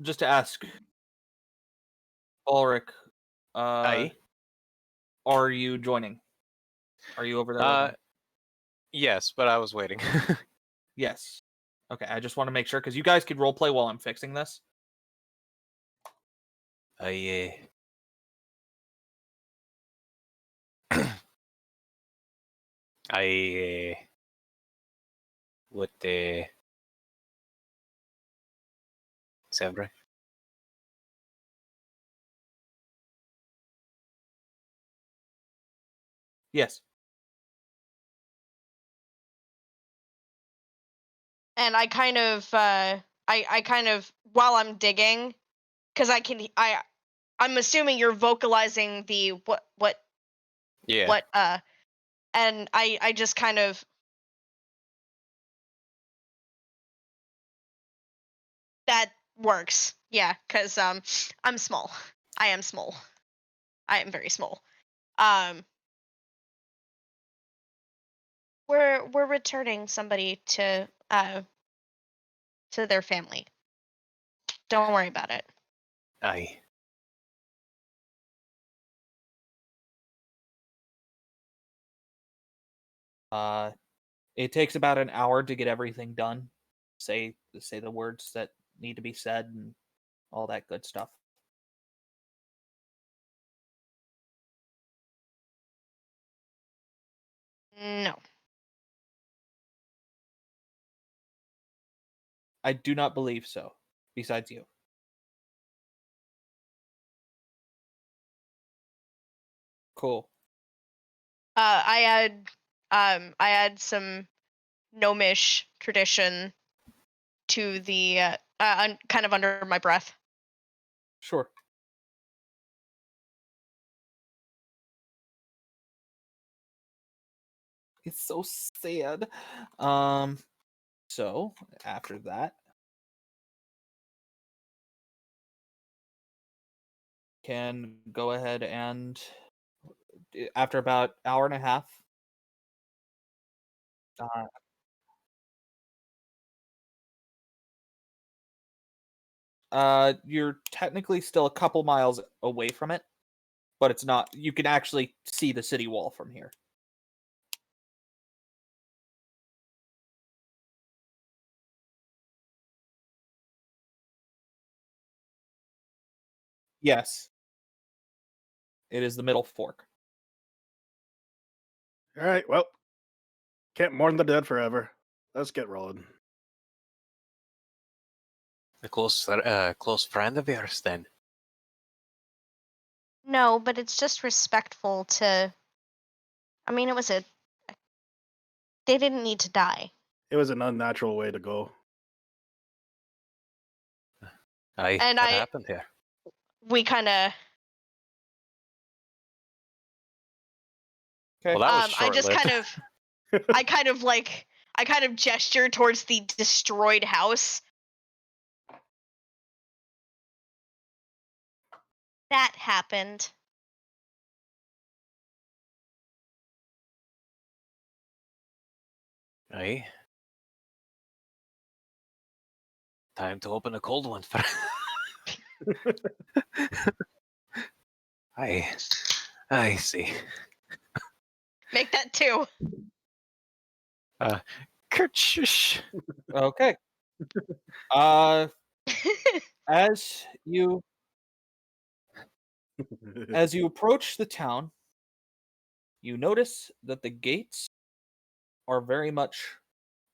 Speaker 1: Just to ask, Ulrich,
Speaker 4: Aye.
Speaker 1: are you joining? Are you over there with me?
Speaker 4: Yes, but I was waiting.
Speaker 1: Yes. Okay, I just want to make sure because you guys could roleplay while I'm fixing this.
Speaker 4: I would sound right.
Speaker 1: Yes.
Speaker 2: And I kind of I kind of while I'm digging, because I'm assuming you're vocalizing the
Speaker 4: Yeah.
Speaker 2: what and I just kind of that works. Yeah, because I'm small. I am small. I am very small. We're returning somebody to their family. Don't worry about it.
Speaker 4: Aye.
Speaker 1: It takes about an hour to get everything done. Say the words that need to be said and all that good stuff.
Speaker 2: No.
Speaker 1: I do not believe so. Besides you. Cool.
Speaker 2: I add some gnomish tradition to the kind of under my breath.
Speaker 1: Sure. It's so sad. So after that, can go ahead and after about hour and a half. You're technically still a couple miles away from it, but it's not. You can actually see the city wall from here. Yes, it is the middle fork.
Speaker 3: All right, well, can't mourn the dead forever. Let's get rolling.
Speaker 4: A close friend of yours, then.
Speaker 2: No, but it's just respectful to. I mean, they didn't need to die.
Speaker 3: It was an unnatural way to go.
Speaker 4: Aye.
Speaker 2: And
Speaker 4: what happened here?
Speaker 2: we kind of
Speaker 1: Okay.
Speaker 4: Well, that was
Speaker 2: I just
Speaker 4: short-lived.
Speaker 2: I kind of gesture towards the destroyed house. That happened.
Speaker 4: Aye. Time to open a cold one. Aye. I see.
Speaker 2: Make that two.
Speaker 4: Kerchish.
Speaker 1: Okay. As you approach the town, you notice that the gates are very much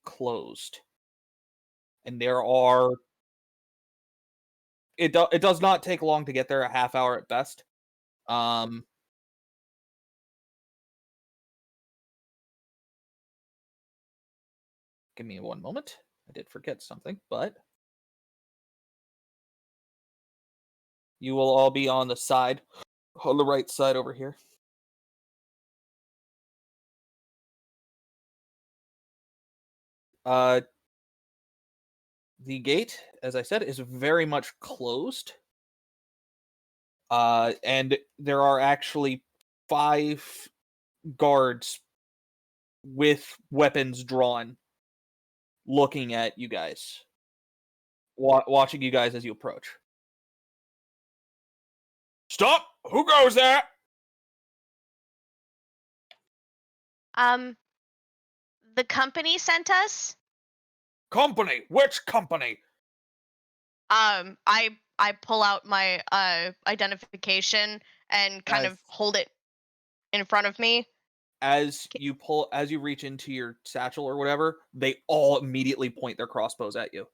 Speaker 1: closed. And there are... It does not take long to get there, a half hour at best. Give me one moment. I did forget something, but you will all be on the side, on the right side over here. The gate, as I said, is very much closed. And there are actually 5 guards with weapons drawn looking at you guys. Watching you guys as you approach. Stop! Who goes there?
Speaker 2: The company sent us.
Speaker 1: Company? Which company?
Speaker 2: I pull out my identification and kind of hold it in front of me.
Speaker 1: As you reach into your satchel or whatever, they all immediately point their crossbows at you.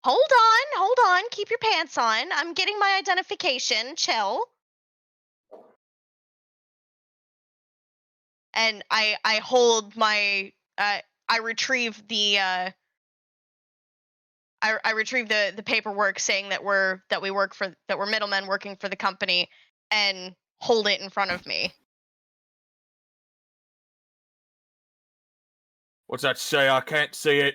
Speaker 2: Hold on, keep your pants on. I'm getting my identification. Chill. And I hold my I retrieve the I retrieve the paperwork saying that we're middlemen working for the company, and hold it in front of me.
Speaker 1: What's that say? I can't see it.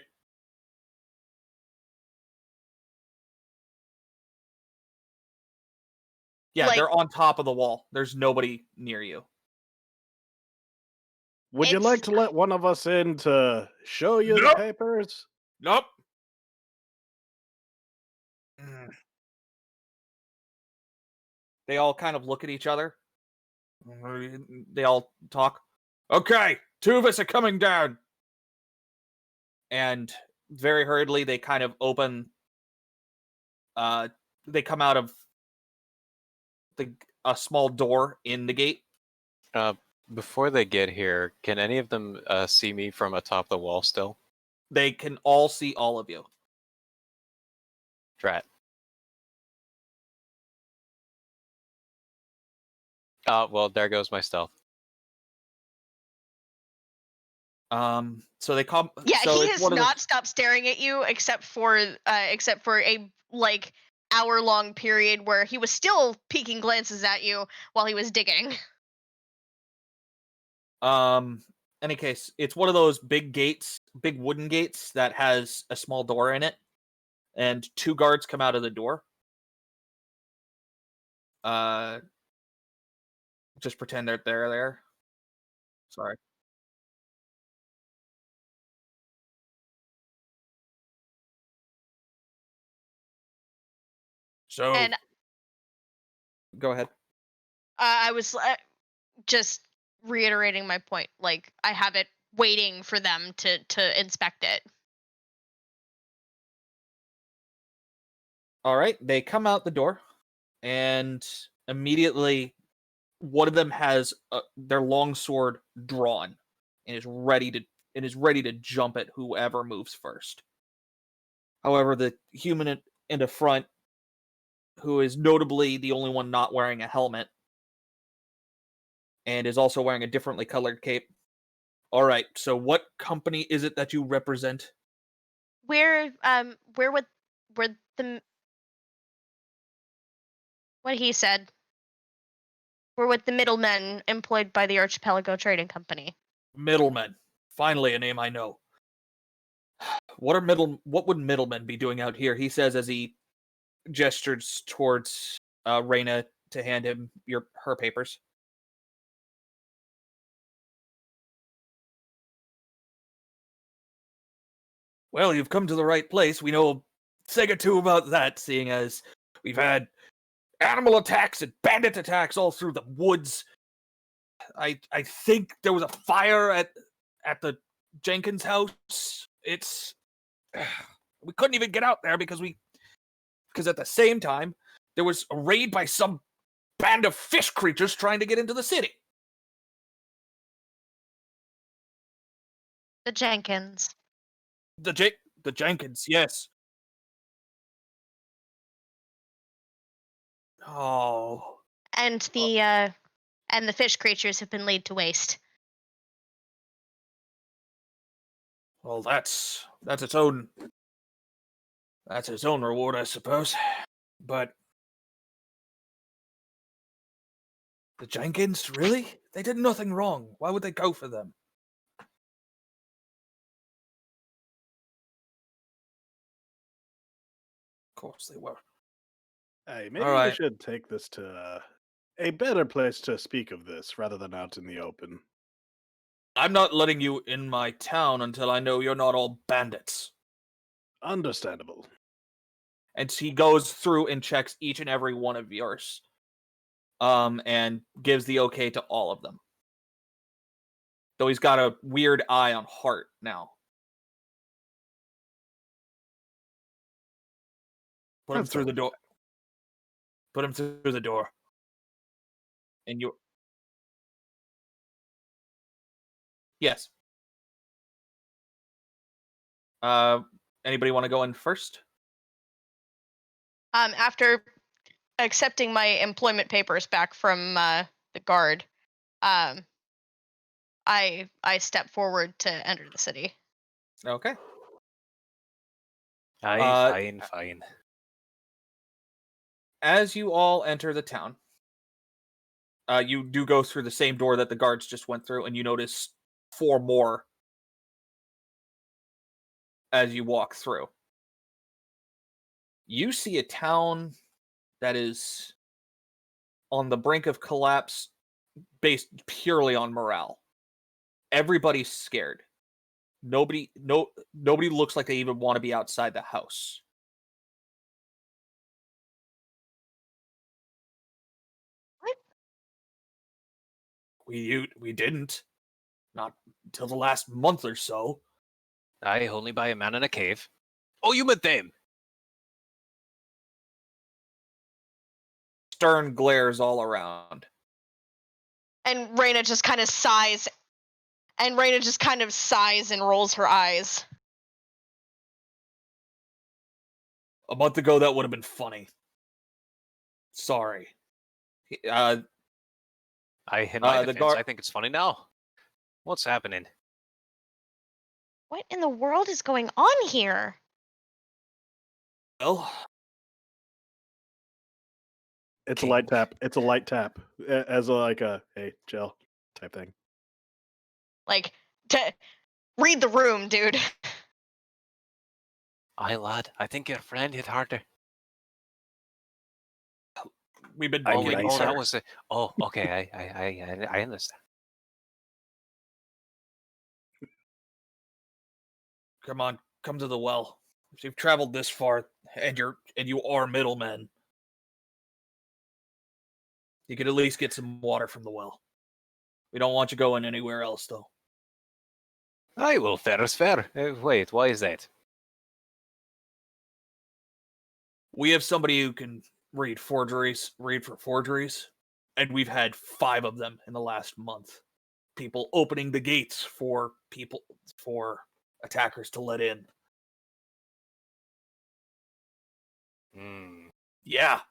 Speaker 1: Yeah, they're on top of the wall. There's nobody near you.
Speaker 3: Would you like to let one of us in to show you the papers?
Speaker 1: Nope. They all kind of look at each other. They all talk. Okay, 2 of us are coming down. And very hurriedly, they kind of open. They come out of a small door in the gate.
Speaker 4: Before they get here, can any of them see me from atop the wall still?
Speaker 1: They can all see all of you.
Speaker 4: Drat. Well, there goes my stealth.
Speaker 1: So they come.
Speaker 2: Yeah,
Speaker 1: so
Speaker 2: he has not stopped staring at you except for a like hour-long period where he was still peeking glances at you while he was digging.
Speaker 1: Any case, it's one of those big gates, big wooden gates that has a small door in it, and 2 guards come out of the door. Just pretend they're there. Sorry. So,
Speaker 2: And
Speaker 1: go ahead.
Speaker 2: I was just reiterating my point. Like, I have it waiting for them to inspect it.
Speaker 1: All right, they come out the door, and immediately one of them has their long sword drawn and is ready to jump at whoever moves first. However, the human in the front, who is notably the only one not wearing a helmet and is also wearing a differently colored cape. All right, so what company is it that you represent?
Speaker 2: We're the what he said. We're with the middlemen employed by the Archipelago Trading Company.
Speaker 1: MiddleMen. Finally, a name I know. What would middlemen be doing out here? He says as he gestures towards Reyna to hand him her papers. Well, you've come to the right place. We know Sega 2 about that, seeing as we've had animal attacks and bandit attacks all through the woods. I think there was a fire at the Jenkins house. It's we couldn't even get out there because at the same time there was a raid by some band of fish creatures trying to get into the city.
Speaker 2: The Jenkins.
Speaker 1: The Jenkins, yes. Oh.
Speaker 2: And the fish creatures have been laid to waste.
Speaker 1: Well, that's its own reward, I suppose. But the Jenkins, really? They did nothing wrong. Why would they go for them? Of course they were.
Speaker 3: Hey, maybe
Speaker 1: All
Speaker 3: we
Speaker 1: right.
Speaker 3: should take this to a better place to speak of this rather than out in the open.
Speaker 1: I'm not letting you in my town until I know you're not all bandits.
Speaker 3: Understandable.
Speaker 1: And he goes through and checks each and every one of yours. And gives the okay to all of them. Though he's got a weird eye on Hart now. Put him
Speaker 3: That's
Speaker 1: through the
Speaker 3: okay.
Speaker 1: door. Put him through the door. And you... Yes. Anybody want to go in first?
Speaker 2: After accepting my employment papers back from the guard, I step forward to enter the city.
Speaker 1: Okay.
Speaker 4: Aye, fine.
Speaker 1: As you all enter the town, you do go through the same door that the guards just went through, and you notice 4 more as you walk through. You see a town that is on the brink of collapse based purely on morale. Everybody's scared. Nobody looks like they even want to be outside the house.
Speaker 2: What?
Speaker 1: We didn't. Not until the last month or so.
Speaker 4: Aye, only by a man in a cave. Oh, you meant them.
Speaker 1: Stern glares all around.
Speaker 2: And Raina just kind of sighs. And rolls her eyes.
Speaker 1: A month ago, that would have been funny. Sorry.
Speaker 4: In my
Speaker 1: the
Speaker 4: defense, I think it's funny now. What's happening?
Speaker 2: What in the world is going on here?
Speaker 1: Well,
Speaker 3: It's a light tap. It's a light tap. As a hey, chill type thing.
Speaker 2: Like, to read the room, dude.
Speaker 4: Aye, lad, I think your friend hit harder.
Speaker 1: we've been
Speaker 3: I
Speaker 4: Oh,
Speaker 3: mean,
Speaker 4: wait,
Speaker 3: I
Speaker 4: oh,
Speaker 3: said-
Speaker 4: that was it. Oh, okay, I understand.
Speaker 1: Come on, come to the well. If you've traveled this far, and you are middlemen, you could at least get some water from the well. We don't want you going anywhere else, though.
Speaker 4: Aye, well, fair is fair. Wait, why is that?
Speaker 1: We have somebody who can read for forgeries, and we've had 5 of them in the last month. People opening the gates for attackers to let in.
Speaker 4: Hmm.
Speaker 1: Yeah.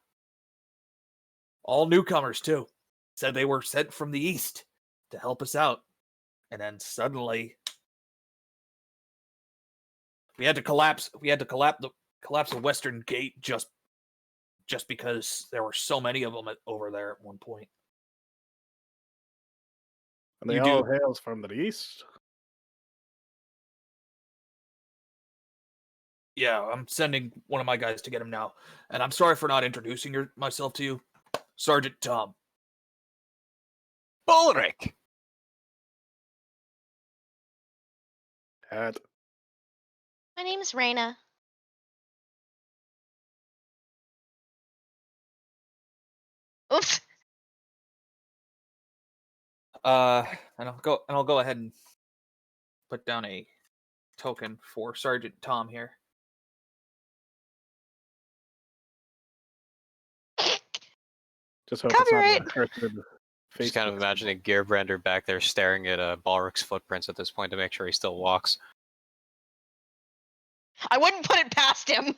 Speaker 1: All newcomers, too. Said they were sent from the east to help us out. And then suddenly we had to collapse the western gate just because there were so many of them over there at one point.
Speaker 3: And they
Speaker 1: You
Speaker 3: all
Speaker 1: do-
Speaker 3: hails from the east.
Speaker 1: Yeah, I'm sending one of my guys to get him now. And I'm sorry for not introducing myself to you. Sergeant Tom.
Speaker 4: Ulrich!
Speaker 3: Hat.
Speaker 2: My name's Raina. Oops.
Speaker 1: And I'll go ahead and put down a token for Sergeant Tom here.
Speaker 3: Just hope
Speaker 2: Copyright.
Speaker 3: it's not a cursed
Speaker 4: Just kind of
Speaker 3: Facebook.
Speaker 4: imagining Gearbrander back there staring at Balric's footprints at this point to make sure he still walks.
Speaker 2: I wouldn't put it past him.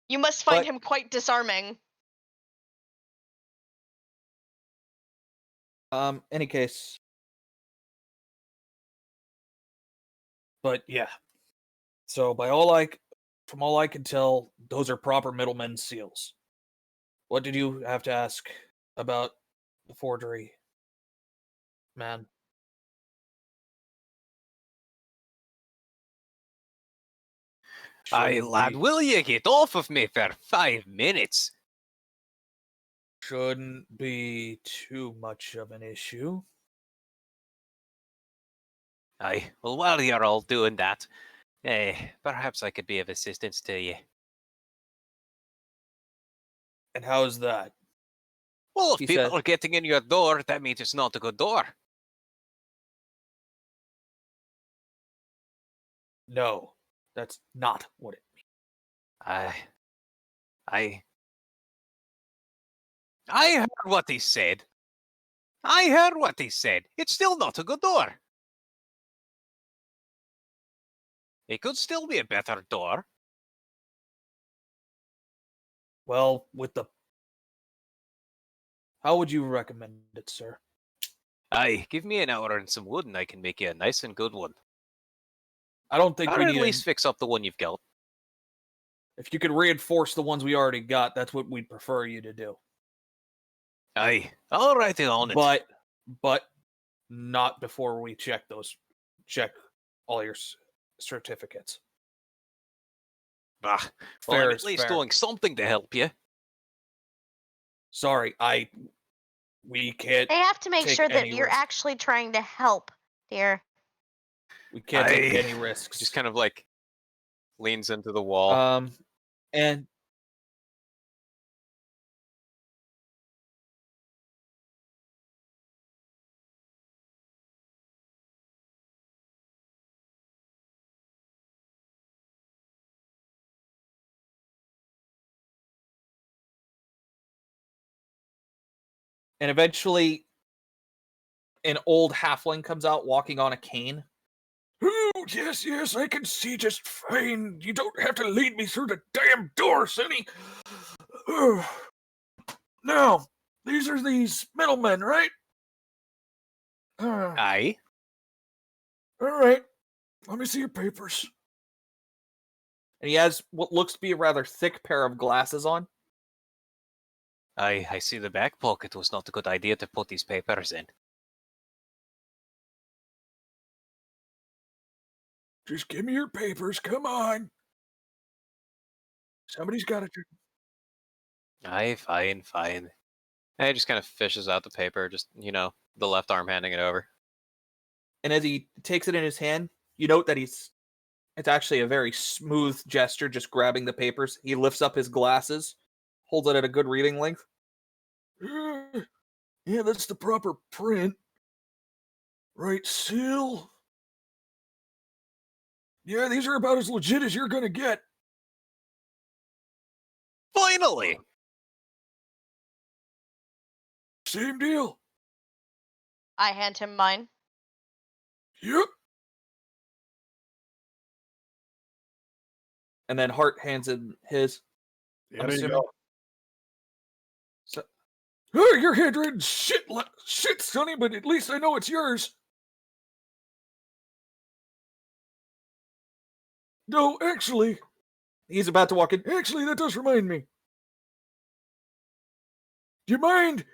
Speaker 2: You must find
Speaker 1: But-
Speaker 2: him quite disarming.
Speaker 1: Any case. But yeah. So from all I can tell, those are proper middlemen seals. What did you have to ask about the forgery, man?
Speaker 4: Aye,
Speaker 1: Shouldn't
Speaker 4: lad,
Speaker 1: be-
Speaker 4: will you get off of me for 5 minutes?
Speaker 1: Shouldn't be too much of an issue.
Speaker 4: Aye, well, while you're all doing that, perhaps I could be of assistance to you.
Speaker 1: And how's that?
Speaker 4: Well, if
Speaker 1: He
Speaker 4: people
Speaker 1: said-
Speaker 4: are getting in your door, that means it's not a good door.
Speaker 1: No, that's not what it means.
Speaker 4: I heard what he said. I heard what he said. It's still not a good door. It could still be a better door.
Speaker 1: Well, how would you recommend it, sir?
Speaker 4: Aye, give me an hour and some wood and I can make you a nice and good one.
Speaker 1: I don't think
Speaker 4: Or
Speaker 1: we
Speaker 4: at
Speaker 1: need
Speaker 4: least fix up the one you've got.
Speaker 1: If you could reinforce the ones we already got, that's what we'd prefer you to do.
Speaker 4: Aye, all right on it.
Speaker 1: But not before we check all your certificates.
Speaker 4: Bah, well,
Speaker 1: Fair
Speaker 4: I'm
Speaker 1: is
Speaker 4: at least
Speaker 1: fair.
Speaker 4: doing something to help you.
Speaker 1: Sorry, we can't
Speaker 2: They have to make
Speaker 1: take
Speaker 2: sure that
Speaker 1: any
Speaker 2: you're
Speaker 1: risk.
Speaker 2: actually trying to help, dear.
Speaker 1: We can't take
Speaker 4: Aye.
Speaker 1: any risks.
Speaker 4: Just kind of like leans into the wall.
Speaker 1: And eventually an old halfling comes out walking on a cane. Oh, yes, I can see just fine. You don't have to lead me through the damn door, Sonny. Now, these are these middlemen, right?
Speaker 4: Aye.
Speaker 1: All right. Let me see your papers. And he has what looks to be a rather thick pair of glasses on.
Speaker 4: I see the back pocket was not a good idea to put these papers in.
Speaker 1: Just give me your papers. Come on. Somebody's got to.
Speaker 4: Aye, fine. And he just kind of fishes out the paper, just, the left arm handing it over.
Speaker 1: And as he takes it in his hand, you note that it's actually a very smooth gesture, just grabbing the papers. He lifts up his glasses, holds it at a good reading length. Yeah, that's the proper print. Right seal. Yeah, these are about as legit as you're gonna get.
Speaker 4: Finally!
Speaker 1: Same deal.
Speaker 2: I hand him mine.
Speaker 1: Yep. And then Hart hands him his.
Speaker 3: Yeah,
Speaker 1: I'm
Speaker 3: there you
Speaker 1: assuming.
Speaker 3: go.
Speaker 1: So, oh, your handwritten shit, Sonny, but at least I know it's yours. No, actually, he's about to walk in. Actually, that does remind me. Do you mind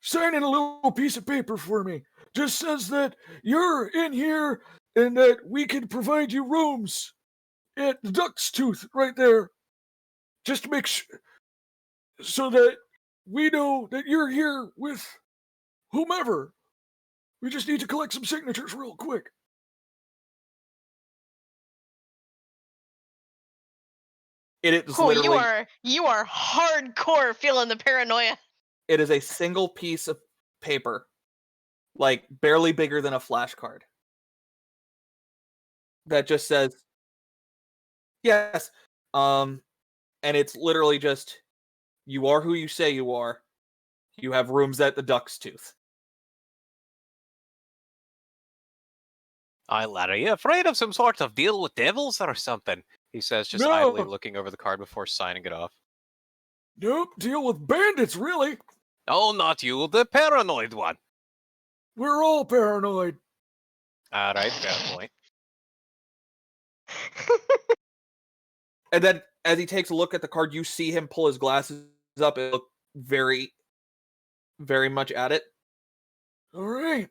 Speaker 1: signing a little piece of paper for me? Just says that you're in here and that we can provide you rooms at the Duck's Tooth right there. Just to make sure, so that we know that you're here with whomever. We just need to collect some signatures real quick. It is
Speaker 2: Oh,
Speaker 1: literally.
Speaker 2: you are hardcore feeling the paranoia.
Speaker 1: It is a single piece of paper, like barely bigger than a flashcard, that just says, yes. And and it's literally just, you are who you say you are. You have rooms at the Duck's Tooth.
Speaker 4: Aye, lad, are you afraid of some sort of deal with devils or something? He says, just
Speaker 1: No.
Speaker 4: idly looking over the card before signing it off.
Speaker 1: Nope, deal with bandits, really.
Speaker 4: Oh, not you, the paranoid one.
Speaker 1: We're all paranoid.
Speaker 4: Alright, fair point.
Speaker 1: And then, as he takes a look at the card, you see him pull his glasses up and look very, very much at it. All right,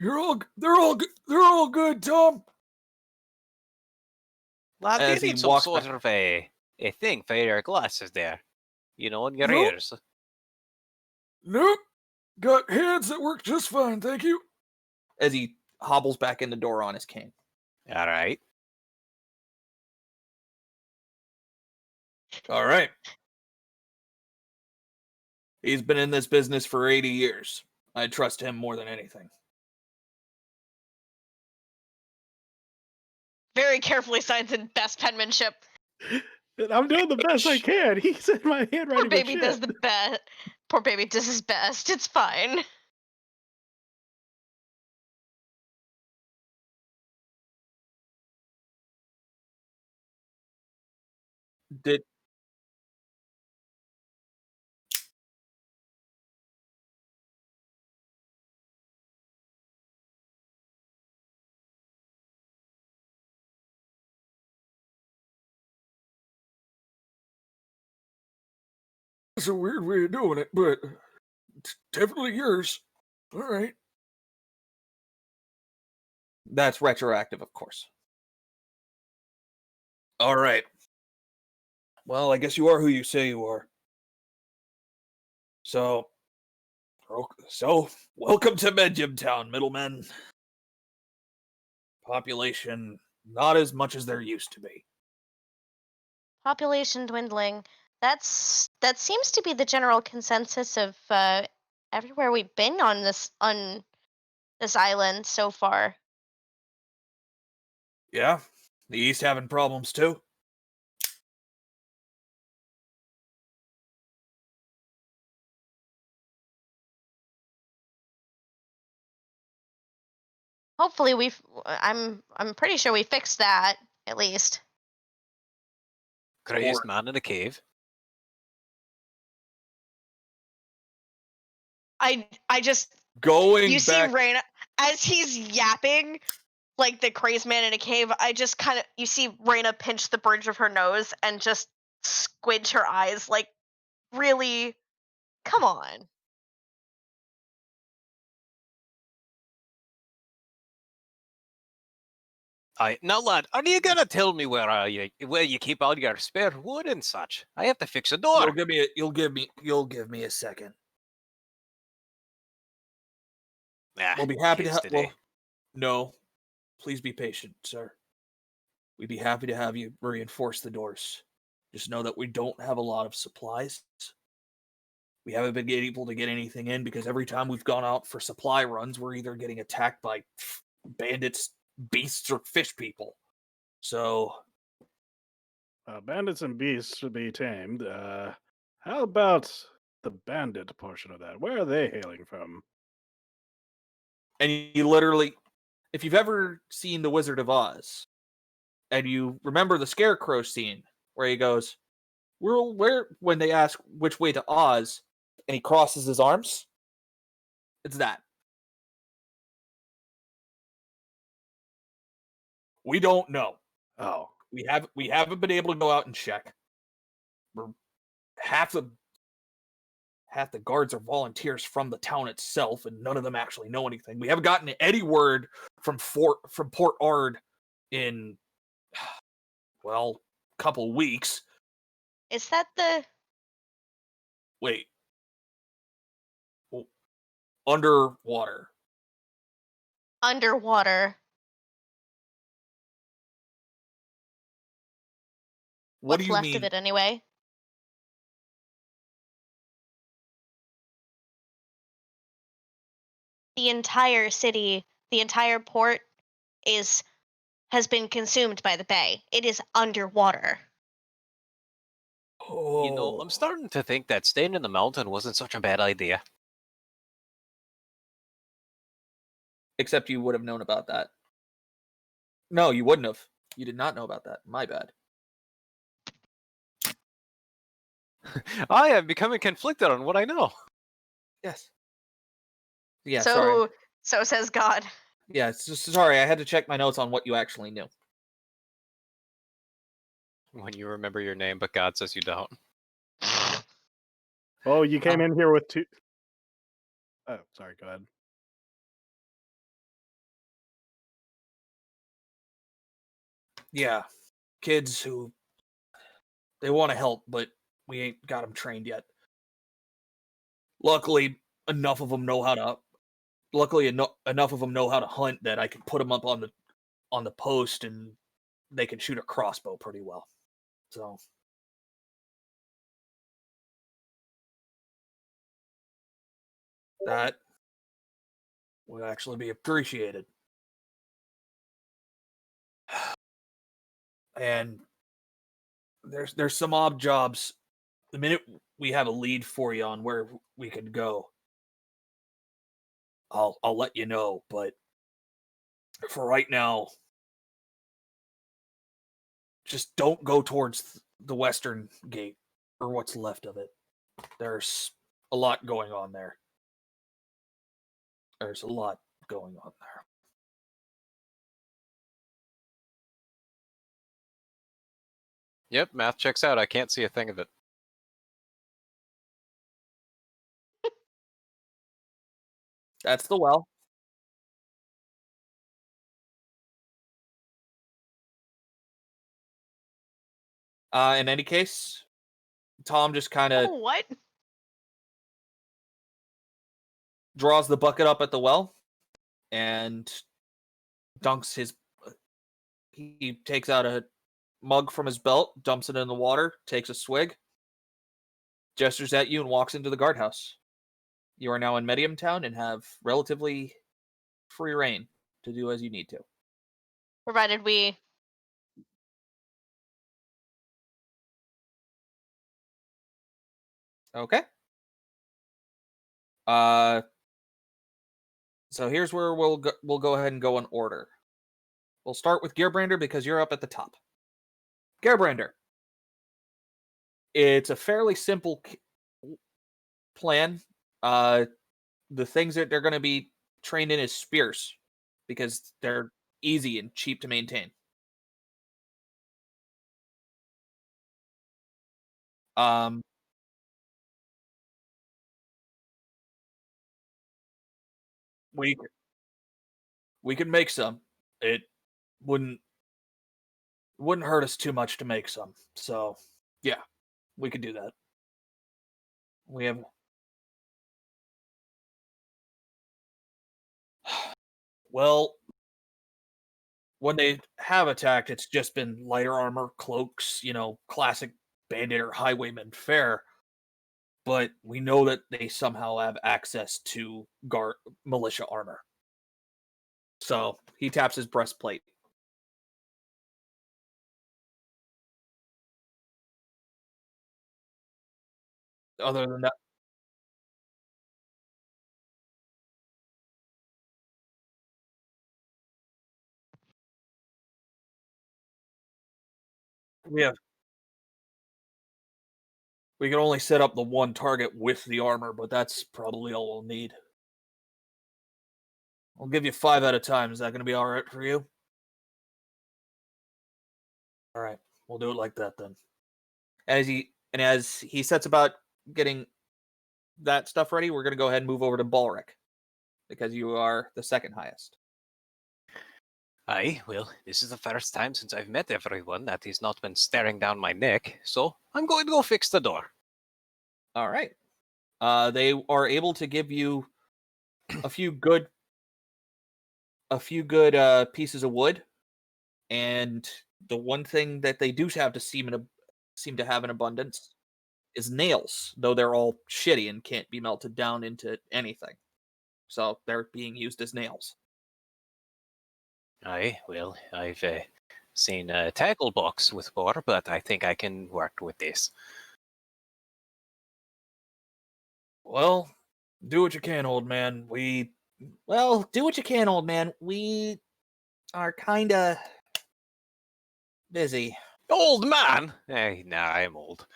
Speaker 1: they're all good, Tom.
Speaker 4: Lad, do you
Speaker 1: As he
Speaker 4: need some
Speaker 1: walks
Speaker 4: sort
Speaker 1: back.
Speaker 4: of a thing for your glasses there? You know, in your
Speaker 1: Nope.
Speaker 4: ears.
Speaker 1: Nope, got hands that work just fine, thank you. As he hobbles back in the door on his cane.
Speaker 4: Alright.
Speaker 1: All right. He's been in this business for 80 years. I trust him more than anything.
Speaker 2: Very carefully signs in best penmanship.
Speaker 3: And I'm doing the best I can. He's in my
Speaker 2: Poor
Speaker 3: handwriting.
Speaker 2: baby does the best. Poor baby does his best. It's fine.
Speaker 1: Did It's a weird way of doing it, but it's definitely yours. All right. That's retroactive, of course. All right. Well, I guess you are who you say you are. So, welcome to Medjim Town, middlemen. Population not as much as there used to be.
Speaker 2: Population dwindling. That seems to be the general consensus of everywhere we've been on this island so far.
Speaker 1: Yeah, the East having problems too.
Speaker 2: Hopefully I'm pretty sure we fixed that at least.
Speaker 4: Crazed man in a cave.
Speaker 2: I just
Speaker 1: Going
Speaker 2: you
Speaker 1: back,
Speaker 2: see Raina as he's yapping like the crazed man in a cave. I just kind of you see Raina pinch the bridge of her nose and just squinch her eyes like, really, come on.
Speaker 4: Now, lad, are you gonna tell me where you keep all your spare wood and such? I have to fix a door.
Speaker 1: you'll give me a second.
Speaker 4: Ah,
Speaker 1: We'll be happy to
Speaker 4: kids today.
Speaker 1: no, please be patient, sir. We'd be happy to have you reinforce the doors. Just know that we don't have a lot of supplies. We haven't been able to get anything in because every time we've gone out for supply runs, we're either getting attacked by bandits, beasts, or fish people. So,
Speaker 3: Bandits and beasts should be tamed. How about the bandit portion of that? Where are they hailing from?
Speaker 1: and you literally, if you've ever seen The Wizard of Oz, and you remember the Scarecrow scene where he goes, where when they ask which way to Oz, and he crosses his arms, it's that. We don't know.
Speaker 3: Oh,
Speaker 1: We haven't been able to go out and check. Half the guards are volunteers from the town itself, and none of them actually know anything. We haven't gotten any word from Port Ard in well, couple weeks.
Speaker 2: Is that the
Speaker 1: Wait. Underwater.
Speaker 2: underwater?
Speaker 1: What
Speaker 2: What's
Speaker 1: do you
Speaker 2: left
Speaker 1: mean?
Speaker 2: of it anyway? The entire city, the entire port has been consumed by the bay. It is underwater.
Speaker 4: You know, I'm starting to think that staying in the mountain wasn't such a bad idea.
Speaker 1: Except you would have known about that. No, you wouldn't have. You did not know about that. My bad.
Speaker 4: I am becoming conflicted on what I know.
Speaker 1: Yes. Yeah, sorry.
Speaker 2: So says God.
Speaker 1: Yeah, sorry. I had to check my notes on what you actually knew.
Speaker 4: When you remember your name, but God says you don't.
Speaker 3: Oh, you came in here with two. Oh, sorry. Go ahead.
Speaker 1: Yeah, kids who they want to help, but we ain't got them trained yet. Luckily, enough of them know how to. Luckily, enough of them know how to hunt that I can put them up on the post, and they can shoot a crossbow pretty well. So that would actually be appreciated. And there's some odd jobs. The minute we have a lead for you on where we could go, I'll let you know. But for right now, just don't go towards the western gate or what's left of it. There's a lot going on there. There's a lot going on there.
Speaker 4: Yep, math checks out. I can't see a thing of it.
Speaker 1: That's the well. In any case, Tom just kind of
Speaker 2: What?
Speaker 1: draws the bucket up at the well and dunks his. He takes out a mug from his belt, dumps it in the water, takes a swig, gestures at you, and walks into the guardhouse. You are now in Medium Town and have relatively free reign to do as you need to.
Speaker 2: Provided we.
Speaker 1: Okay. So here's where we'll go ahead and go in order. We'll start with Gearbrander because you're up at the top. Gearbrander. It's a fairly simple plan. The things that they're going to be trained in is spears because they're easy and cheap to maintain. We could make some. It wouldn't hurt us too much to make some. So, yeah, we could do that. We have well, when they have attacked, it's just been lighter armor, cloaks, classic bandit or highwayman fare. But we know that they somehow have access to guard militia armor. So he taps his breastplate. Other than that, we can only set up the one target with the armor, but that's probably all we'll need. I'll give you 5 at a time. Is that going to be all right for you? All right, we'll do it like that then. As he sets about getting that stuff ready, we're going to go ahead and move over to Balric because you are the second highest.
Speaker 4: Aye, well, this is the first time since I've met everyone that he's not been staring down my neck, so I'm going to go fix the door.
Speaker 1: All right. They are able to give you a few good pieces of wood, and the one thing that they do have to seem to have in abundance is nails, though they're all shitty and can't be melted down into anything. So they're being used as nails.
Speaker 4: Aye, well, I've seen a tackle box with more, but I think I can work with this.
Speaker 1: Well, do what you can, old man. Do what you can, old man. We are kinda busy.
Speaker 4: Old man? Nah, I'm old.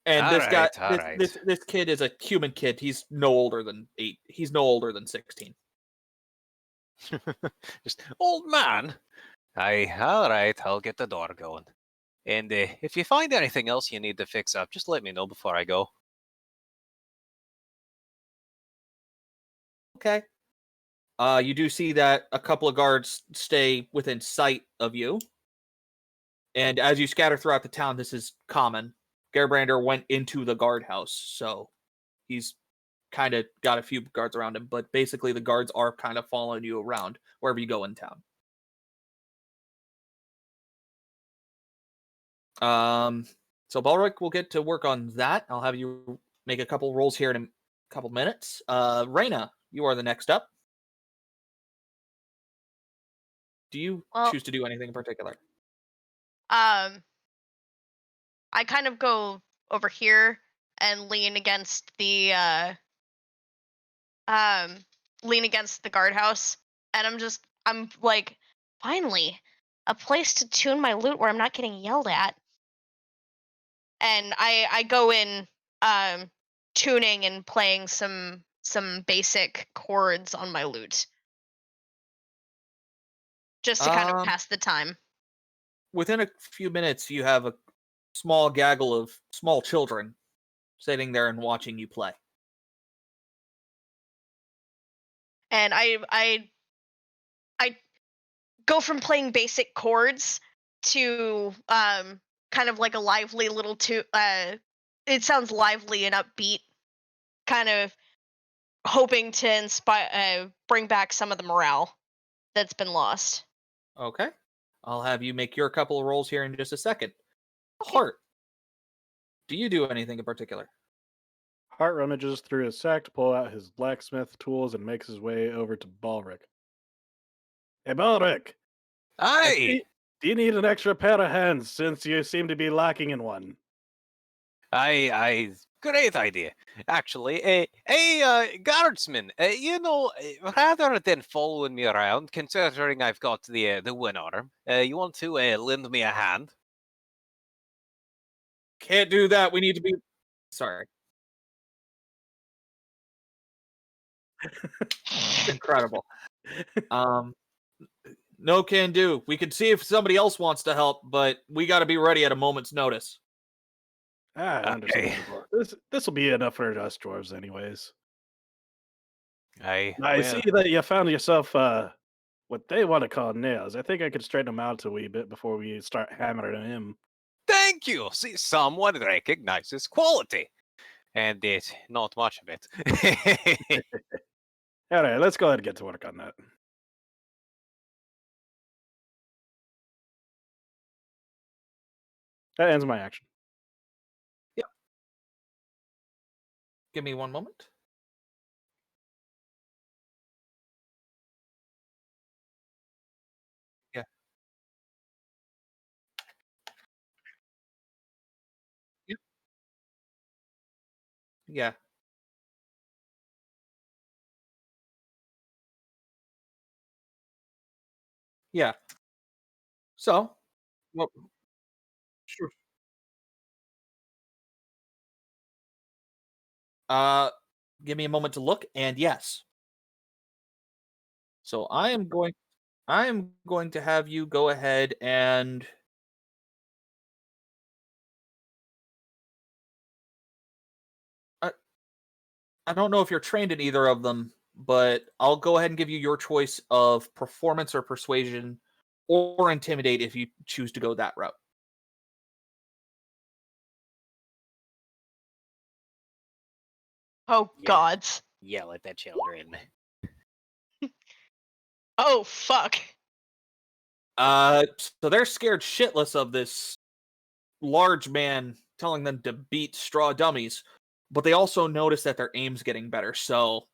Speaker 1: And this guy,
Speaker 4: All right.
Speaker 1: this kid is a human kid. He's no older than 8. He's no older than 16.
Speaker 4: Just old man. All right. I'll get the door going. And if you find anything else you need to fix up, just let me know before I go.
Speaker 1: Okay. You do see that a couple of guards stay within sight of you. And as you scatter throughout the town, this is common. Gerbrander went into the guardhouse, so he's kind of got a few guards around him, but basically the guards are kind of following you around wherever you go in town. So Balric will get to work on that. I'll have you make a couple rolls here in a couple minutes. Reyna, you are the next up. Do you
Speaker 2: Well-
Speaker 1: choose to do anything in particular?
Speaker 2: I kind of go over here and lean against the guardhouse, and I'm like, finally, a place to tune my lute where I'm not getting yelled at. And I go in tuning and playing some basic chords on my lute, just to kind of pass the time.
Speaker 1: Within a few minutes, you have a small gaggle of small children sitting there and watching you play.
Speaker 2: And I go from playing basic chords to kind of like a lively little it sounds lively and upbeat, kind of hoping to inspire bring back some of the morale that's been lost.
Speaker 1: Okay. I'll have you make your couple of rolls here in just a second.
Speaker 2: Okay.
Speaker 1: Heart, do you do anything in particular?
Speaker 3: Hart rummages through his sack to pull out his blacksmith tools and makes his way over to Balric. Hey, Balric!
Speaker 4: Aye!
Speaker 3: Do you need an extra pair of hands since you seem to be lacking in one?
Speaker 4: Great idea. Actually, guardsman, rather than following me around, considering I've got the win arm, you want to lend me a hand?
Speaker 1: Can't do that. We need to be. Sorry. Incredible. No can do. We can see if somebody else wants to help, but we got to be ready at a moment's notice.
Speaker 3: Understandable. This will be enough for us dwarves, anyways. I
Speaker 4: Well,
Speaker 3: see that you found yourself what they want to call nails. I think I could straighten them out a wee bit before we start hammering him.
Speaker 4: Thank you. See, someone recognizes quality, and it's not much of it.
Speaker 3: All right, let's go ahead and get to work on that. That ends my action.
Speaker 1: Give me one moment. Yeah. Yep. Yeah. Yeah. So, well, sure. Give me a moment to look, and yes. So I am going to have you go ahead and I don't know if you're trained in either of them, but I'll go ahead and give you your choice of performance or persuasion or intimidate if you choose to go that route.
Speaker 2: Oh
Speaker 4: Yeah.
Speaker 2: gods.
Speaker 4: Yell at the children.
Speaker 2: Oh fuck.
Speaker 1: So they're scared shitless of this large man telling them to beat straw dummies, but they also notice that their aim's getting better. So,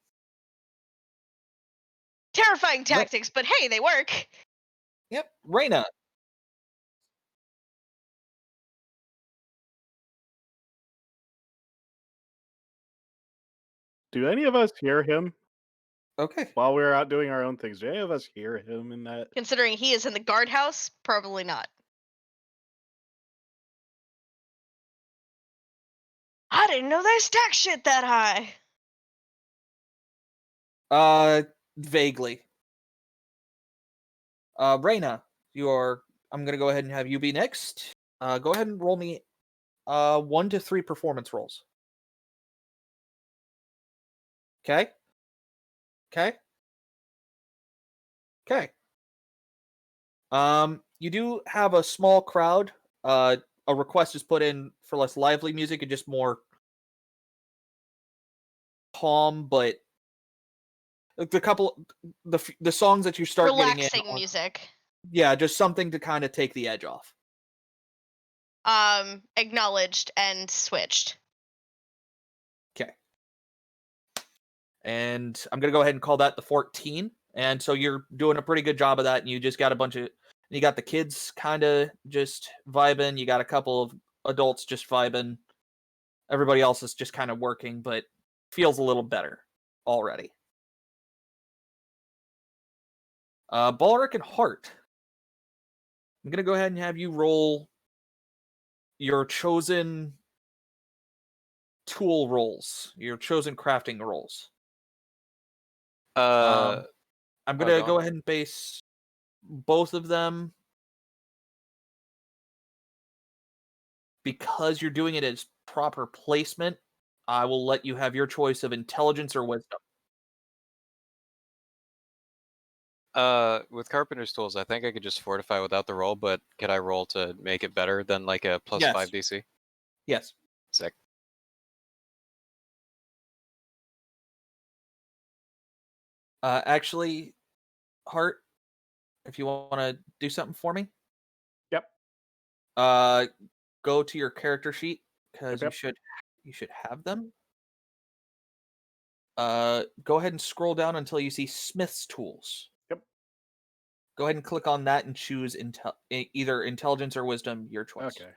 Speaker 2: Terrifying tactics, but hey, they work.
Speaker 1: yep, Reyna.
Speaker 3: Do any of us hear him
Speaker 1: Okay.
Speaker 3: while we're out doing our own things? Do any of us hear him in that?
Speaker 2: Considering he is in the guardhouse, probably not. I didn't know they stack shit that high.
Speaker 1: Vaguely. Reyna, I'm gonna go ahead and have you be next. Go ahead and roll me 1 to 3 performance rolls. Okay. Okay. Okay. You do have a small crowd. A request is put in for less lively music and just more calm, but the songs that you start getting in
Speaker 2: Relaxing music.
Speaker 1: yeah, just something to kind of take the edge off.
Speaker 2: Acknowledged and switched.
Speaker 1: Okay. And I'm gonna go ahead and call that the 14. And so you're doing a pretty good job of that, and you just got you got the kids kind of just vibing. You got a couple of adults just vibing. Everybody else is just kind of working, but feels a little better already. Balric and Hart. I'm gonna go ahead and have you roll your chosen tool rolls, your chosen crafting rolls. I'm gonna
Speaker 4: go
Speaker 1: go
Speaker 4: on.
Speaker 1: ahead and base both of them because you're doing it as proper placement. I will let you have your choice of intelligence or wisdom.
Speaker 4: With carpenter's tools, I think I could just fortify without the roll, but could I roll to make it better than like a plus
Speaker 1: Yes.
Speaker 4: 5 DC?
Speaker 1: Yes.
Speaker 4: Sick.
Speaker 1: Actually, Hart, if you want to do something for me,
Speaker 3: Yep.
Speaker 1: go to your character sheet because
Speaker 3: Yep.
Speaker 1: you should have them. Go ahead and scroll down until you see Smith's tools.
Speaker 3: Yep.
Speaker 1: Go ahead and click on that and choose either intelligence or wisdom, your choice.
Speaker 3: Okay.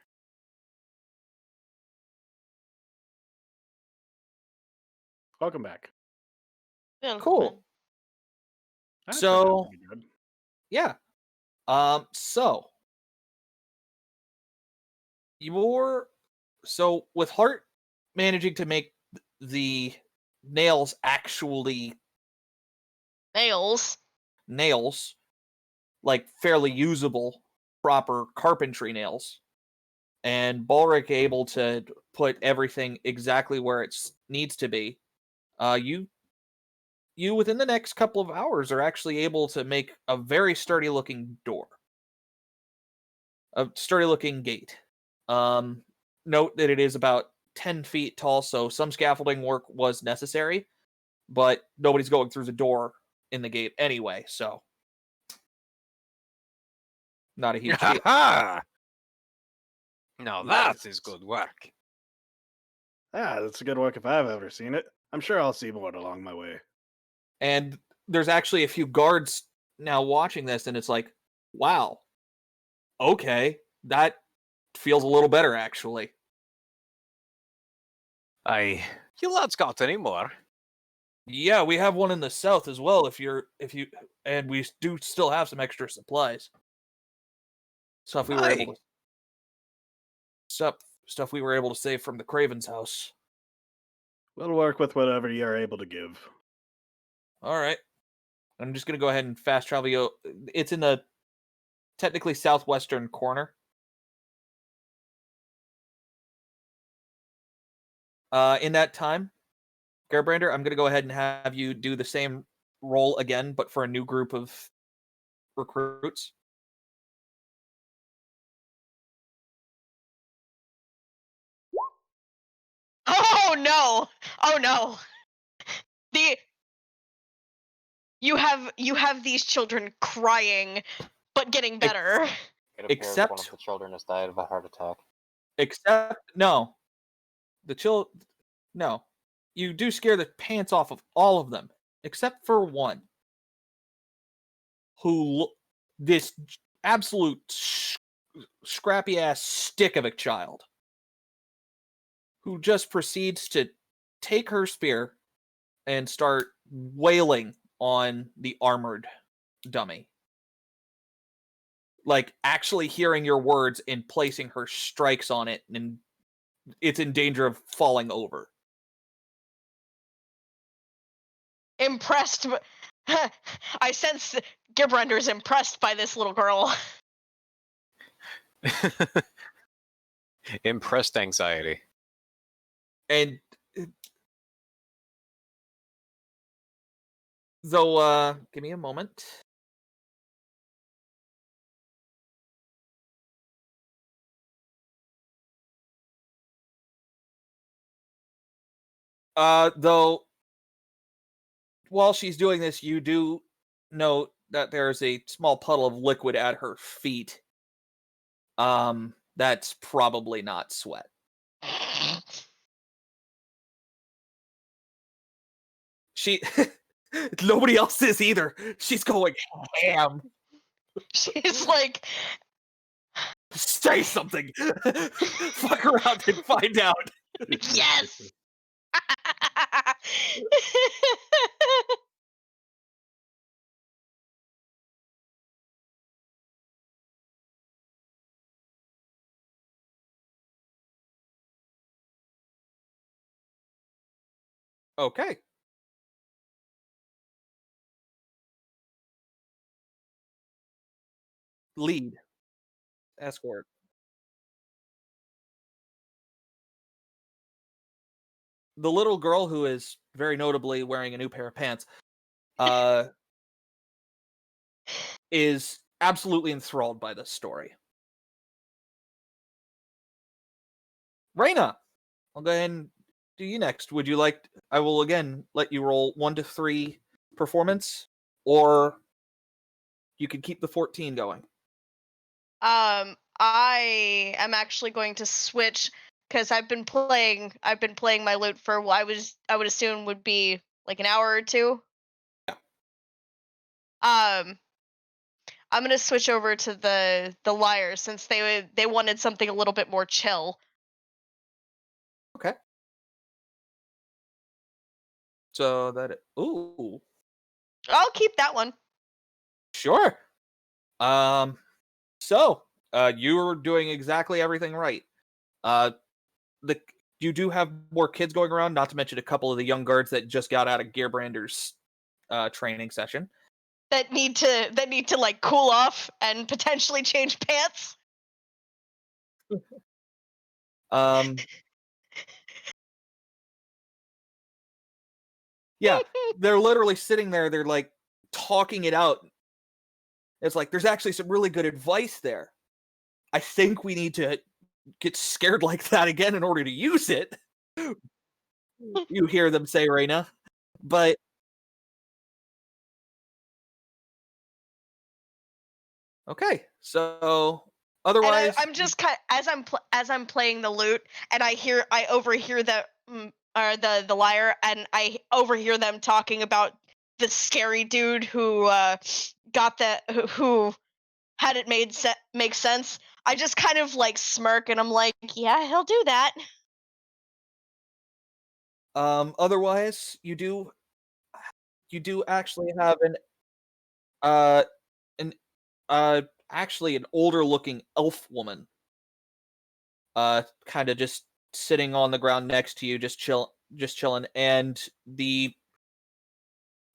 Speaker 3: Welcome back.
Speaker 1: Cool.
Speaker 3: That turned
Speaker 1: So-
Speaker 3: out pretty good.
Speaker 1: Yeah. So with Hart managing to make the nails actually
Speaker 2: Nails.
Speaker 1: like fairly usable, proper carpentry nails, and Balric able to put everything exactly where it needs to be, you within the next couple of hours are actually able to make a very sturdy looking door. A sturdy looking gate. Note that it is about 10 feet tall, so some scaffolding work was necessary, but nobody's going through the door in the gate anyway, so not a huge deal.
Speaker 4: Now that is good work.
Speaker 3: Ah, that's a good work if I've ever seen it. I'm sure I'll see more along my way.
Speaker 1: And there's actually a few guards now watching this, and it's like, wow, okay, that feels a little better, actually.
Speaker 4: You lads got any more?
Speaker 1: Yeah, we have one in the south as well, and we do still have some extra supplies. Stuff we were able to stuff we were able to save from the Craven's house.
Speaker 3: We'll work with whatever you're able to give.
Speaker 1: All right. I'm just going to go ahead and fast travel you. It's in the technically southwestern corner. In that time, Gerbrander, I'm going to go ahead and have you do the same roll again, but for a new group of recruits.
Speaker 2: Oh no! Oh no! You have these children crying, but getting better.
Speaker 4: It
Speaker 1: appears Except- one
Speaker 4: one of the children has died of a heart attack.
Speaker 1: No. No. You do scare the pants off of all of them, except for one. This absolute scrappy ass stick of a child. Who just proceeds to take her spear and start wailing on the armored dummy. Like, actually hearing your words and placing her strikes on it, and it's in danger of falling over.
Speaker 2: Impressed. I sense Gibrander's impressed by this little girl.
Speaker 4: Impressed anxiety.
Speaker 1: And so, give me a moment. Though, while she's doing this, you do note that there's a small puddle of liquid at her feet. That's probably not sweat. She, nobody else is either. She's going ham.
Speaker 2: She's like,
Speaker 1: Say something. Fuck around and find out.
Speaker 2: yes.
Speaker 1: Okay. Lead. Escort. The little girl, who is very notably wearing a new pair of pants, is absolutely enthralled by this story. Reyna, I'll go ahead and do you next. Would you like... I will again let you roll 1 to 3 performance, or you can keep the 14 going.
Speaker 2: I am actually going to switch because I've been playing my lute for what I would assume would be like an hour or two.
Speaker 1: Yeah.
Speaker 2: I'm gonna switch over to the lyre since they wanted something a little bit more chill.
Speaker 1: Okay. So that... Ooh.
Speaker 2: I'll keep that one.
Speaker 1: Sure. So, you're doing exactly everything right. You do have more kids going around, not to mention a couple of the young guards that just got out of Gearbrander's training session.
Speaker 2: That need to like cool off and potentially change pants.
Speaker 1: Yeah, they're literally sitting there, they're like talking it out. It's like, there's actually some really good advice there. I think we need to get scared like that again in order to use it. You hear them say, Reyna. But okay, so otherwise,
Speaker 2: And I'm just as I'm playing the lute, and I overhear the lyre, and I overhear them talking about the scary dude who got who had it make sense. I just kind of like smirk, and I'm like, yeah, he'll do that.
Speaker 1: otherwise, you do actually have uh an actually an older looking elf woman, kind of just sitting on the ground next to you, just chilling. And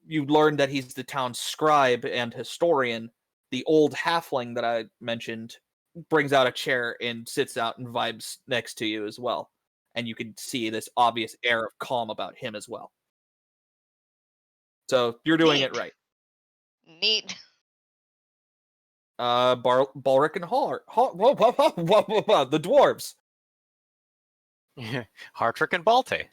Speaker 1: you learn that he's the town's scribe and historian. The old halfling that I mentioned brings out a chair and sits out and vibes next to you as well. And you can see this obvious air of calm about him as well. So you're doing it
Speaker 2: Neat.
Speaker 1: right.
Speaker 2: Neat.
Speaker 1: Balric and the dwarves.
Speaker 4: Hartrick and Balte.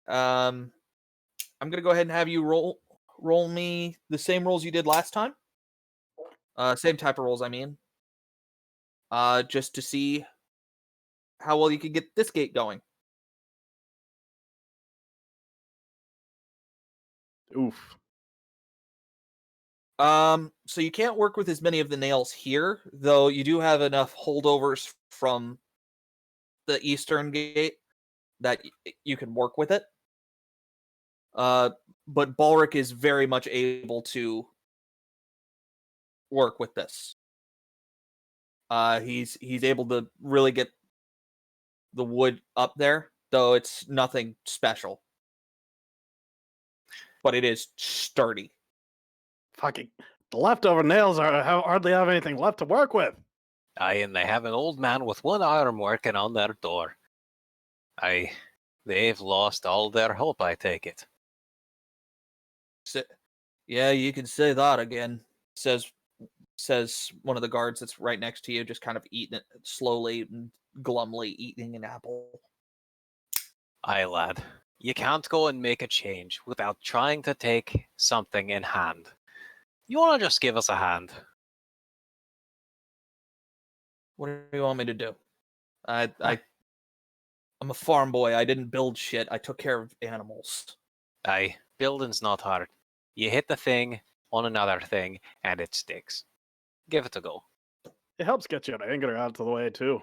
Speaker 1: I'm gonna go ahead and have you roll me the same rolls you did last time. Same type of rolls, I mean. Just to see how well you can get this gate going.
Speaker 3: Oof.
Speaker 1: So you can't work with as many of the nails here, though you do have enough holdovers from the eastern gate that you can work with it. But Balric is very much able to work with this. He's able to really get the wood up there, though it's nothing special. But it is sturdy.
Speaker 3: Fucking the leftover nails hardly have anything left to work with.
Speaker 4: Aye, and they have an old man with one arm working on their door. They've lost all their hope, I take it.
Speaker 1: Yeah, you can say that again, says one of the guards that's right next to you, just kind of eating it slowly and glumly eating an apple.
Speaker 4: Aye, lad. You can't go and make a change without trying to take something in hand. You want to just give us a hand?
Speaker 1: What do you want me to do? I'm a farm boy. I didn't build shit. I took care of animals.
Speaker 4: Aye, building's not hard. You hit the thing on another thing, and it sticks. Give it a go.
Speaker 3: It helps get your anger out of the way too.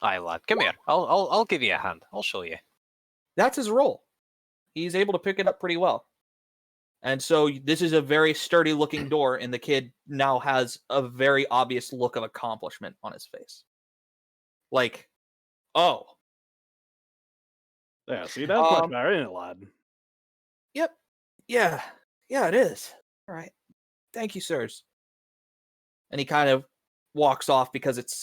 Speaker 4: Aye, lad, come here. I'll give you a hand. I'll show you.
Speaker 1: That's his role. He's able to pick it up pretty well. And so this is a very sturdy looking door, and the kid now has a very obvious look of accomplishment on his face. Like, oh.
Speaker 3: Yeah, see, that's much better, isn't it, lad?
Speaker 1: Yep. Yeah, it is. All right. Thank you, sirs. And he kind of walks off because it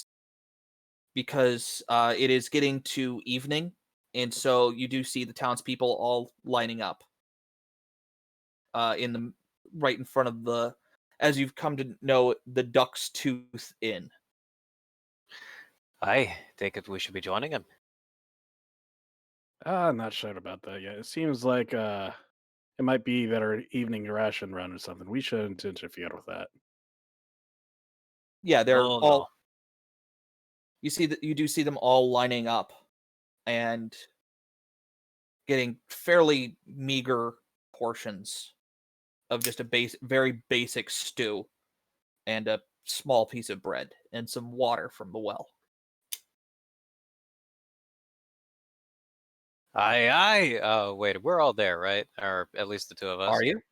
Speaker 1: is getting to evening, and so you do see the townspeople all lining up right in front of the, as you've come to know, the Duck's Tooth Inn.
Speaker 4: I take it we should be joining him.
Speaker 3: I'm not sure about that yet. It seems like it might be their evening ration run or something. We shouldn't interfere with that.
Speaker 1: Yeah, they're
Speaker 4: Oh,
Speaker 1: all.
Speaker 4: no.
Speaker 1: You do see them all lining up and getting fairly meager portions of just a very basic stew and a small piece of bread and some water from the well.
Speaker 4: Aye. Wait, we're all there, right? Or at least the two of us.
Speaker 1: Are you?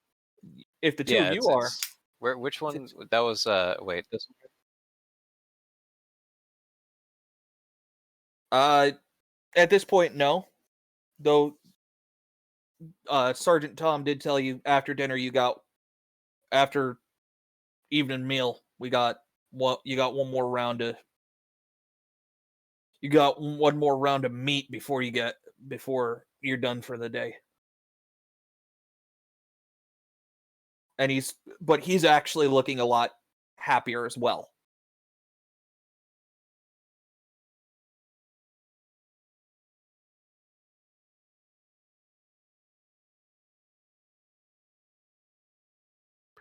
Speaker 1: If the two of you are.
Speaker 4: Which one? That was, wait. This
Speaker 1: one? At this point, no. Though, Sergeant Tom did tell you after dinner after evening meal, you got one more round of meat before you're done for the day. And he's actually looking a lot happier as well.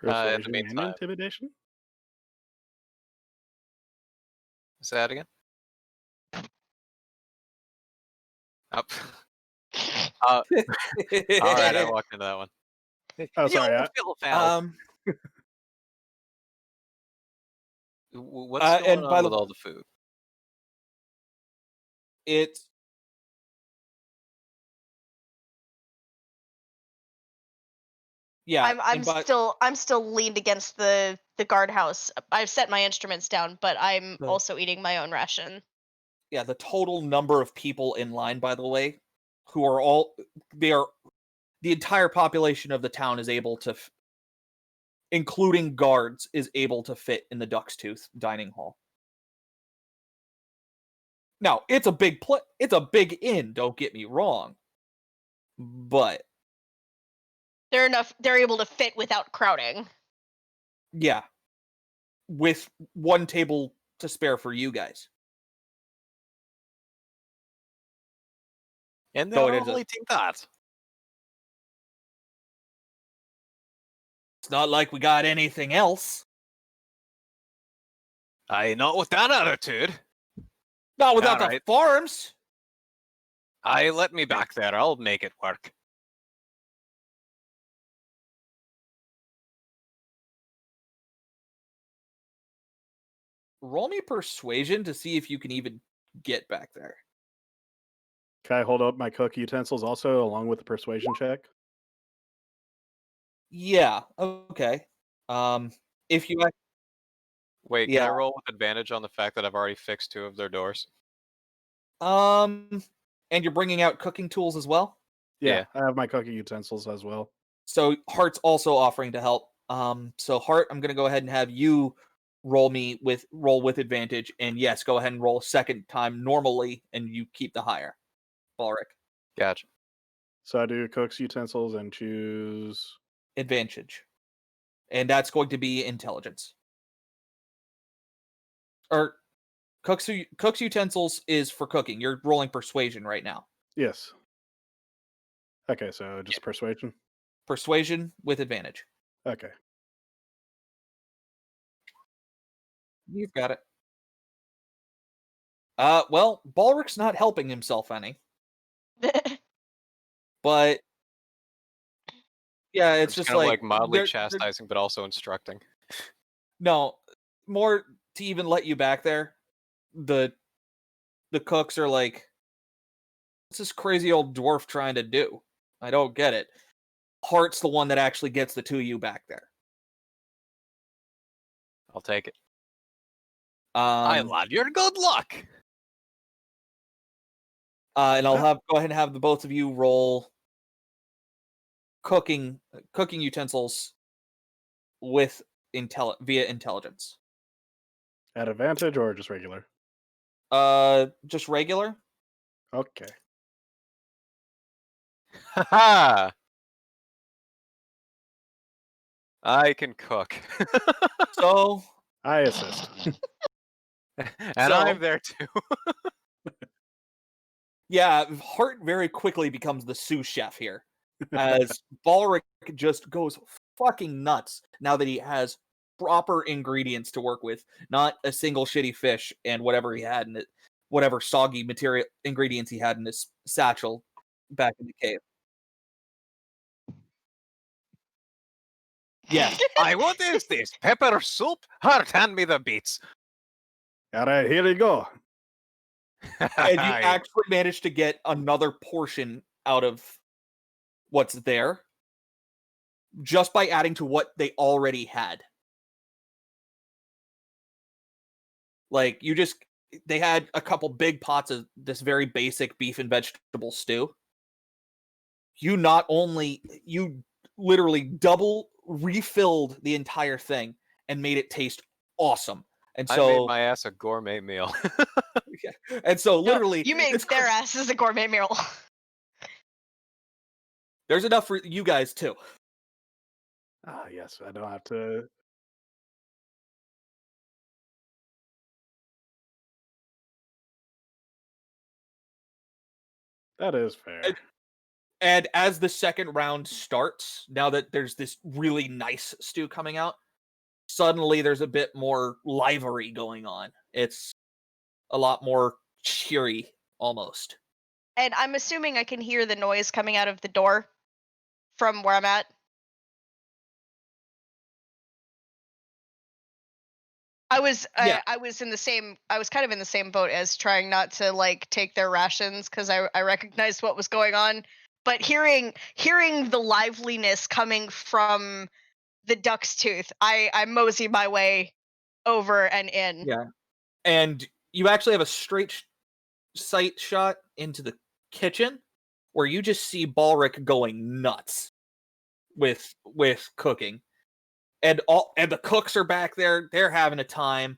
Speaker 3: Persuasion and
Speaker 4: meantime.
Speaker 3: intimidation?
Speaker 4: Say that again? Up. All right, I walked into that one.
Speaker 3: Oh, sorry.
Speaker 4: What's going on with all the food?
Speaker 1: Yeah,
Speaker 2: I'm still leaned against the guardhouse. I've set my instruments down, but I'm also eating my own ration.
Speaker 1: Yeah, the total number of people in line, by the way, who are the entire population of the town is able to, including guards, is able to fit in the Duck's Tooth dining hall. Now, it's a big inn, don't get me wrong. But
Speaker 2: they're able to fit without crowding.
Speaker 1: Yeah. With one table to spare for you guys.
Speaker 4: And they're only eating that.
Speaker 1: It's not like we got anything else.
Speaker 4: Not with that attitude.
Speaker 1: Not without the farms.
Speaker 4: Let me back there. I'll make it work.
Speaker 1: roll me persuasion to see if you can even get back there.
Speaker 3: Can I hold up my cooking utensils also along with the persuasion check?
Speaker 1: Yeah. Okay. If you
Speaker 4: Wait, can I
Speaker 1: yeah.
Speaker 4: roll with advantage on the fact that I've already fixed 2 of their doors?
Speaker 1: And you're bringing out cooking tools as well.
Speaker 3: Yeah, I have my cooking utensils as well.
Speaker 1: So Hart's also offering to help. So Hart, I'm gonna go ahead and have you roll with advantage, and yes, go ahead and roll a second time normally, and you keep the higher. Balric,
Speaker 4: Gotcha.
Speaker 3: So I do cook's utensils and choose.
Speaker 1: advantage, and that's going to be intelligence. Or cook's utensils is for cooking. You're rolling persuasion right now.
Speaker 3: Yes. Okay, so just persuasion.
Speaker 1: Persuasion with advantage.
Speaker 3: Okay.
Speaker 1: You've got it. Well, Balric's not helping himself any, but yeah,
Speaker 4: I'm
Speaker 1: it's
Speaker 4: just
Speaker 1: just
Speaker 4: kind of
Speaker 1: like
Speaker 4: like mildly
Speaker 1: they're
Speaker 4: chastising, but also instructing.
Speaker 1: no more to even let you back there. The cooks are like, what's this crazy old dwarf trying to do? I don't get it. Hart's the one that actually gets the 2 of you back there.
Speaker 4: I'll take it. I
Speaker 1: Um,
Speaker 4: love your good luck.
Speaker 1: and I'll go ahead and have the both of you roll cooking utensils with via intelligence.
Speaker 3: At advantage or just regular?
Speaker 1: Just regular.
Speaker 3: Okay.
Speaker 4: Haha. I can cook.
Speaker 1: So
Speaker 3: I assist.
Speaker 4: And I'm there too.
Speaker 1: yeah, Hart very quickly becomes the sous chef here, as Balric just goes fucking nuts now that he has proper ingredients to work with, not a single shitty fish and whatever he had in it, whatever soggy material ingredients he had in his satchel back in the cave. Yes,
Speaker 4: What is this? Pepper soup? Hart, hand me the beets.
Speaker 3: All right, here you go.
Speaker 1: and you actually managed to get another portion out of what's there just by adding to what they already had. Like they had a couple big pots of this very basic beef and vegetable stew. You literally double refilled the entire thing and made it taste awesome. And
Speaker 4: I made
Speaker 1: so
Speaker 4: my ass a gourmet meal.
Speaker 1: and so
Speaker 2: No,
Speaker 1: literally
Speaker 2: you made their asses a gourmet meal.
Speaker 1: there's enough for you guys too.
Speaker 3: Ah, yes, I don't have to. That is fair.
Speaker 1: And as the second round starts, now that there's this really nice stew coming out, suddenly there's a bit more livery going on. It's a lot more cheery almost.
Speaker 2: And I'm assuming I can hear the noise coming out of the door from where I'm at. I was
Speaker 1: Yeah.
Speaker 2: I was in the same I was kind of in the same boat as trying not to like take their rations because I recognized what was going on. But hearing the liveliness coming from the duck's tooth, I mosey my way over and in.
Speaker 1: Yeah. And you actually have a straight sight shot into the kitchen where you just see Balric going nuts with cooking. And the cooks are back there, they're having a time.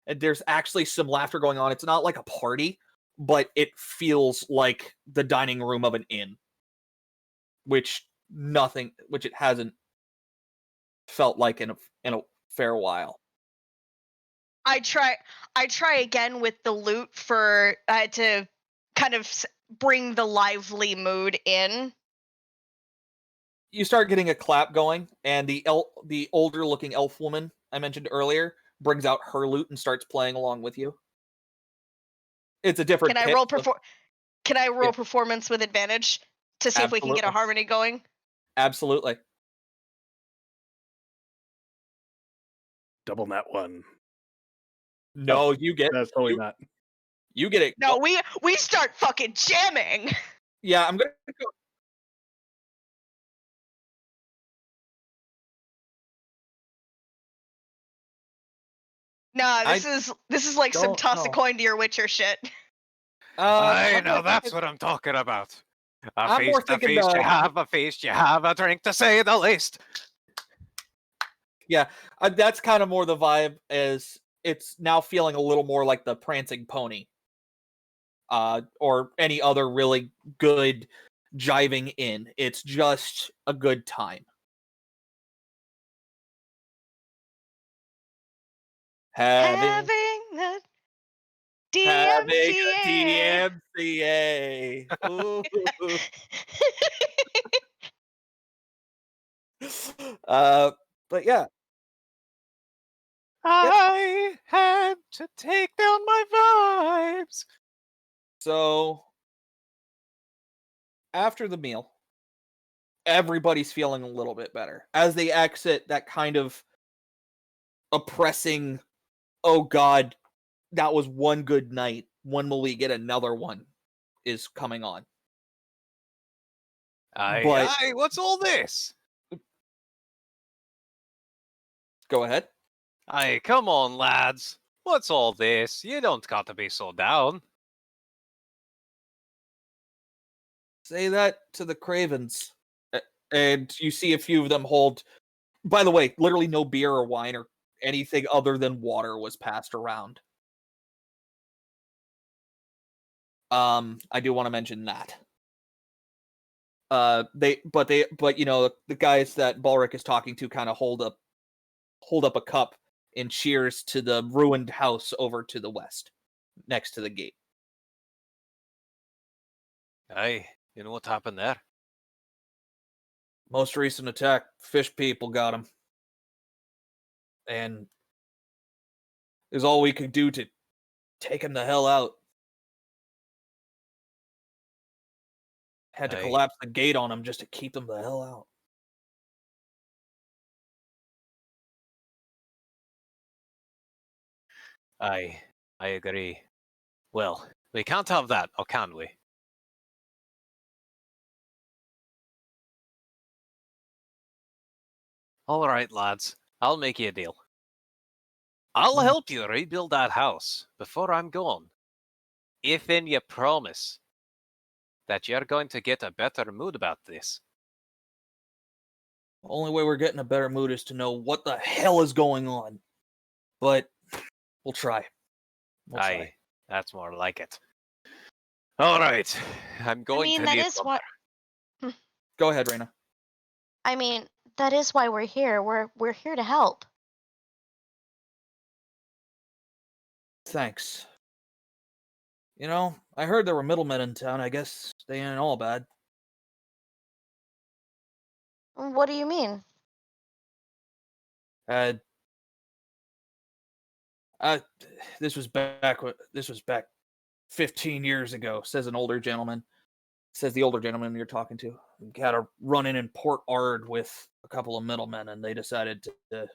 Speaker 1: And there's actually some laughter going on. It's not like a party, but it feels like the dining room of an inn. Which it hasn't felt like in a fair while.
Speaker 2: I try again with the loot for to kind of bring the lively mood in.
Speaker 1: You start getting a clap going, and the older looking elf woman I mentioned earlier brings out her lute and starts playing along with you. It's a different.
Speaker 2: Can I
Speaker 1: pitch,
Speaker 2: roll
Speaker 1: so-
Speaker 2: Can I roll
Speaker 1: Yeah.
Speaker 2: performance with advantage to see if we can get a
Speaker 1: Absolutely.
Speaker 2: harmony going?
Speaker 1: Absolutely.
Speaker 3: Double net one.
Speaker 1: No, you get
Speaker 3: That's totally not.
Speaker 1: you get it.
Speaker 2: No, we start fucking jamming.
Speaker 1: Yeah, I'm gonna go.
Speaker 2: Nah,
Speaker 1: I
Speaker 2: this is like some
Speaker 1: don't
Speaker 2: toss a
Speaker 1: know.
Speaker 2: coin to your Witcher shit.
Speaker 4: I
Speaker 1: I'm
Speaker 4: know,
Speaker 1: more
Speaker 4: that's
Speaker 1: thinking-
Speaker 4: what I'm talking about. A
Speaker 1: I'm
Speaker 4: feast,
Speaker 1: more
Speaker 4: a
Speaker 1: thinking
Speaker 4: feast, you
Speaker 1: the-
Speaker 4: have a feast, you have a drink, to say the least.
Speaker 1: Yeah, that's kind of more the vibe. As it's now feeling a little more like the Prancing Pony, or any other really good jiving in. It's just a good time. Having
Speaker 2: a
Speaker 1: having
Speaker 2: DMCA.
Speaker 1: a DMCA. Ooh. But yeah,
Speaker 4: I had to take down my vibes.
Speaker 1: so after the meal, everybody's feeling a little bit better as they exit that kind of oppressing, oh god, that was one good night, when will we get another one, is coming on. But
Speaker 4: What's all this?
Speaker 1: go ahead.
Speaker 4: Aye, come on, lads. What's all this? You don't got to be so down.
Speaker 1: Say that to the Cravens. And you see a few of them hold, by the way, literally no beer or wine or anything other than water was passed around. I do want to mention that. But you know, the guys that Balric is talking to kind of hold up a cup and cheers to the ruined house over to the west, next to the gate.
Speaker 4: Aye, you know what happened there?
Speaker 1: Most recent attack, fish people got him. And is all we could do to take him the hell out. Had to
Speaker 4: Aye.
Speaker 1: collapse the gate on him just to keep them the hell out.
Speaker 4: I agree. Well, we can't have that, or can we? All right, lads. I'll make you a deal. I'll help you rebuild that house before I'm gone. If then you promise that you're going to get a better mood about this.
Speaker 1: The only way we're getting a better mood is to know what the hell is going on. But we'll try. We'll
Speaker 4: Aye,
Speaker 1: try.
Speaker 4: that's more like it. All right, I'm going to
Speaker 2: that
Speaker 4: need
Speaker 2: is
Speaker 4: some-
Speaker 2: what
Speaker 1: Go ahead, Raina.
Speaker 2: I mean, that is why we're here. We're here to help.
Speaker 1: Thanks. You know, I heard there were middlemen in town. I guess they ain't all bad.
Speaker 2: What do you mean?
Speaker 1: Uh, this was back 15 years ago, says an older gentleman. Says the older gentleman you're talking to. Had a run-in in Port Ard with a couple of middlemen, and they decided to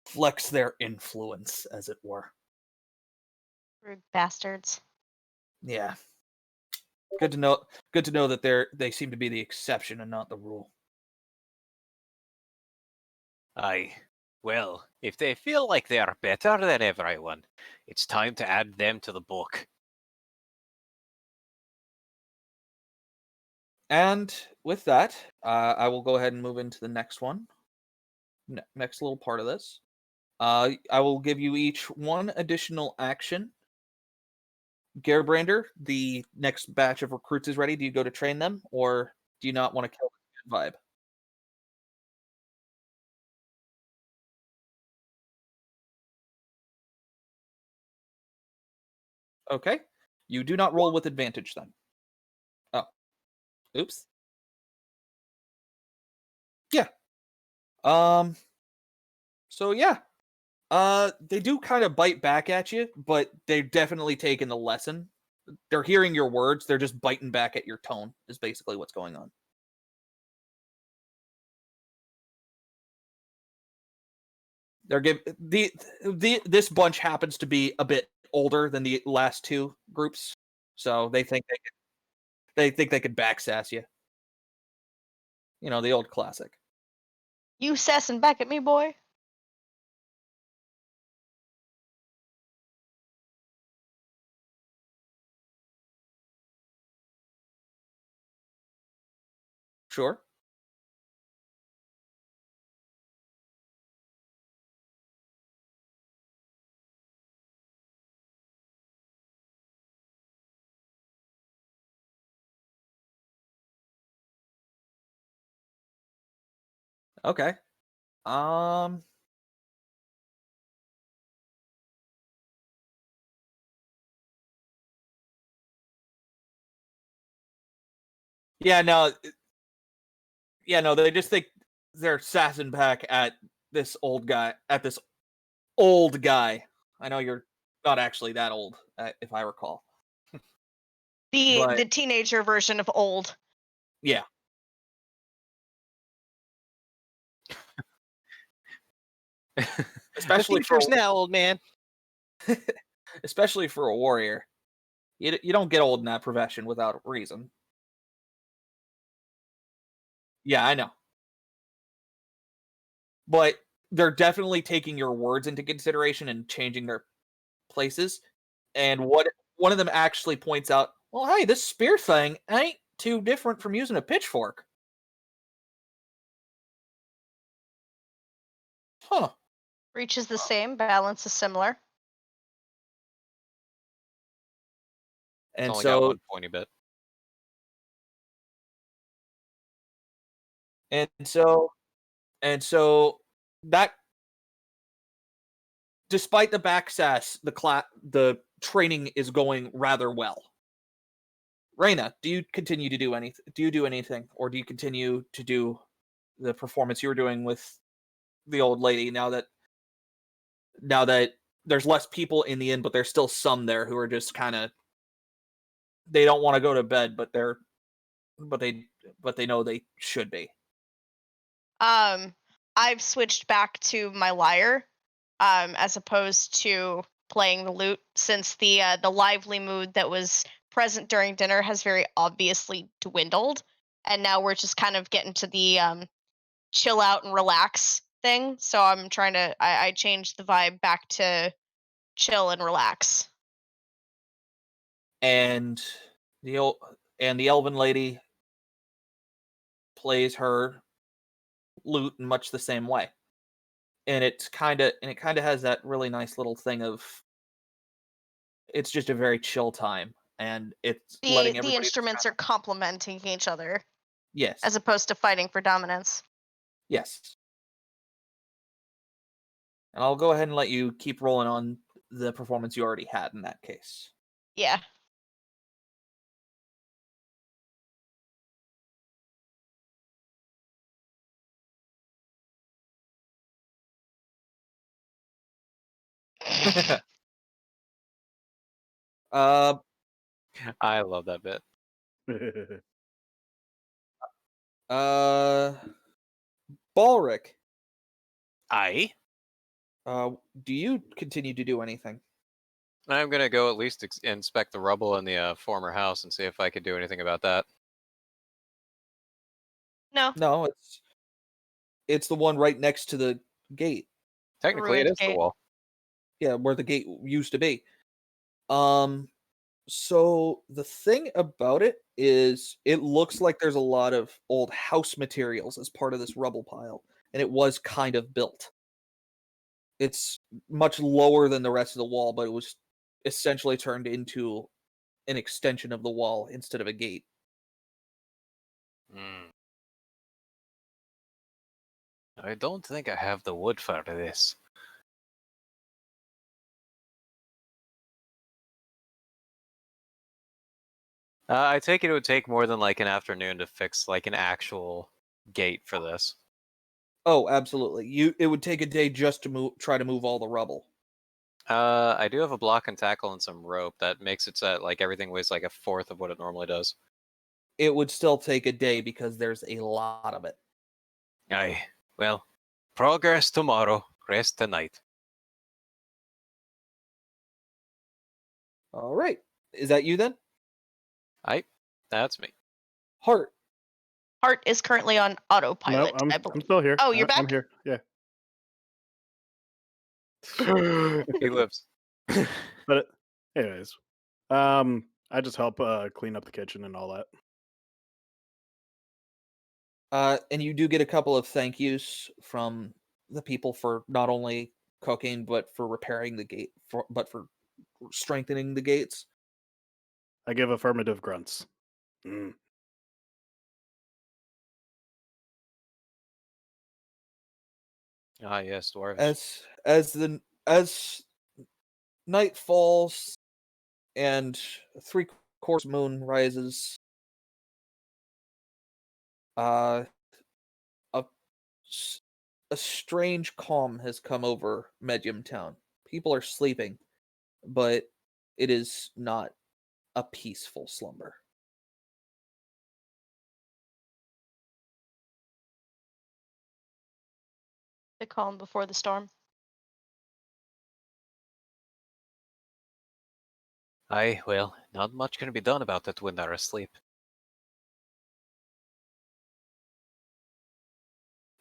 Speaker 1: flex their influence, as it were.
Speaker 2: Rude bastards.
Speaker 1: Yeah. Good to know. Good to know that they seem to be the exception and not the rule.
Speaker 4: Aye. Well, if they feel like they are better than everyone, it's time to add them to the book.
Speaker 1: And with that, I will go ahead and move into the next one. Next little part of this. I will give you each one additional action. Gerbrander, the next batch of recruits is ready. Do you go to train them, or do you not want to kill the good vibe? Okay. You do not roll with advantage then. Oh. Oops. Yeah. So yeah. They do kind of bite back at you, but they've definitely taken the lesson. They're hearing your words, they're just biting back at your tone, is basically what's going on. They're this bunch happens to be a bit older than the last two groups, so they think they could backsass you. You know, the old classic.
Speaker 2: You sassing back at me, boy?
Speaker 1: Sure. Okay. Um. Yeah. No. Yeah. No. They just think they're sassing back at this old guy. At this old guy. I know you're not actually that old, if I recall. But
Speaker 2: The teenager version of old.
Speaker 1: yeah. Especially
Speaker 4: the
Speaker 1: for
Speaker 4: future's now, old man.
Speaker 1: especially for a warrior. You don't get old in that profession without reason. Yeah, I know. But they're definitely taking your words into consideration and changing their places. And what one of them actually points out, well, hey, this spear thing ain't too different from using a pitchfork. Huh.
Speaker 2: Reach is the same, balance is similar.
Speaker 4: It's
Speaker 1: And
Speaker 4: only got
Speaker 1: so
Speaker 4: one pointy bit.
Speaker 1: and so and so that despite the backsass, the training is going rather well. Reina, do you continue to do anything? Do you do anything, or do you continue to do the performance you were doing with the old lady? Now that there's less people in the inn, but there's still some there who are just kind of they don't want to go to bed, but they know they should be.
Speaker 2: I've switched back to my lyre, as opposed to playing the lute, since the lively mood that was present during dinner has very obviously dwindled, and now we're just kind of getting to the chill out and relax thing. So I'm trying to I changed the vibe back to chill and relax.
Speaker 1: And the old and the elven lady plays her lute in much the same way. And it kind of has that really nice little thing of it's just a very chill time, and it's letting
Speaker 2: The
Speaker 1: everybody
Speaker 2: instruments are complementing each other
Speaker 1: yes,
Speaker 2: as opposed to fighting for dominance.
Speaker 1: yes. And I'll go ahead and let you keep rolling on the performance you already had in that case.
Speaker 2: Yeah.
Speaker 1: uh,
Speaker 4: I love that bit.
Speaker 1: uh, Balric,
Speaker 4: I.
Speaker 1: do you continue to do anything?
Speaker 4: I'm gonna go at least inspect the rubble in the former house and see if I could do anything about that.
Speaker 2: No,
Speaker 1: No, it's the one right next to the gate.
Speaker 4: Technically, it
Speaker 2: ruined
Speaker 4: is the
Speaker 2: gate.
Speaker 4: wall.
Speaker 1: Yeah, where the gate used to be. So the thing about it is it looks like there's a lot of old house materials as part of this rubble pile, and it was kind of built. It's much lower than the rest of the wall, but it was essentially turned into an extension of the wall instead of a gate.
Speaker 4: Hmm. I don't think I have the wood for this. I take it would take more than like an afternoon to fix like an actual gate for this.
Speaker 1: Oh, absolutely. It would take a day just to try to move all the rubble.
Speaker 4: I do have a block and tackle and some rope that makes it so that, like everything weighs like a fourth of what it normally does.
Speaker 1: It would still take a day because there's a lot of it.
Speaker 4: Aye. Well, progress tomorrow. rest tonight.
Speaker 1: All right. Is that you then?
Speaker 4: That's me.
Speaker 1: Heart.
Speaker 2: Heart is currently on autopilot,
Speaker 3: No,
Speaker 2: I
Speaker 3: I'm
Speaker 2: believe.
Speaker 3: still here.
Speaker 2: Oh, you're
Speaker 3: I'm
Speaker 2: back?
Speaker 3: here. Yeah.
Speaker 4: He lives.
Speaker 3: But anyways, I just help clean up the kitchen and all that.
Speaker 1: And you do get a couple of thank yous from the people for not only cooking but for repairing the gate, but for strengthening the gates.
Speaker 3: I give affirmative grunts. Mm.
Speaker 4: Ah, yes, dwarves.
Speaker 1: As night falls and 3/4 moon rises, a s- a strange calm has come over Medium Town. People are sleeping, but it is not a peaceful slumber.
Speaker 2: The calm before the storm.
Speaker 4: Aye, well, not much can be done about it when they're asleep.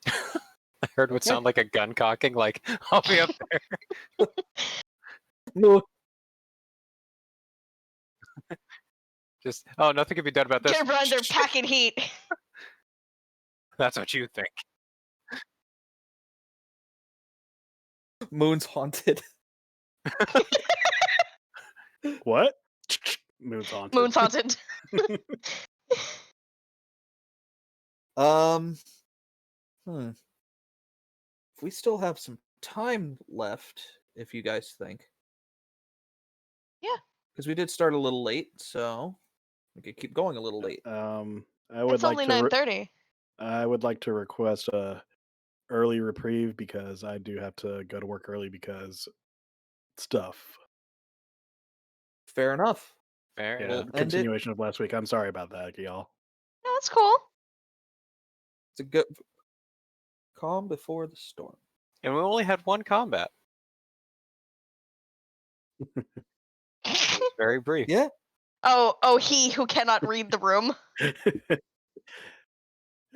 Speaker 4: I heard what
Speaker 1: Okay.
Speaker 4: sound like a gun cocking, like, I'll be up there.
Speaker 1: No,
Speaker 4: Just, oh, nothing can be done about this.
Speaker 2: Get run, they're packing heat.
Speaker 4: That's what you think.
Speaker 1: Moon's haunted.
Speaker 3: What? Moon's haunted.
Speaker 2: Moon's haunted.
Speaker 1: Um, If we still have some time left, if you guys think.
Speaker 2: Yeah.
Speaker 1: Because we did start a little late, so we could keep going a little late.
Speaker 3: I would
Speaker 2: It's
Speaker 3: like
Speaker 2: only
Speaker 3: to.
Speaker 2: 9:30.
Speaker 3: I would like to request a early reprieve because I do have to go to work early because stuff.
Speaker 1: Fair enough.
Speaker 4: Fair
Speaker 3: Yeah,
Speaker 4: enough.
Speaker 1: End it.
Speaker 3: continuation of last week. I'm sorry about that, y'all.
Speaker 2: No, that's cool.
Speaker 1: It's a good calm before the storm.
Speaker 4: And we only had one combat. It was very brief.
Speaker 1: Yeah.
Speaker 2: Oh, he who cannot read the room.
Speaker 3: It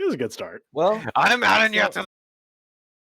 Speaker 3: was a good start.
Speaker 1: Well,
Speaker 4: I'm adding you
Speaker 1: So-
Speaker 4: to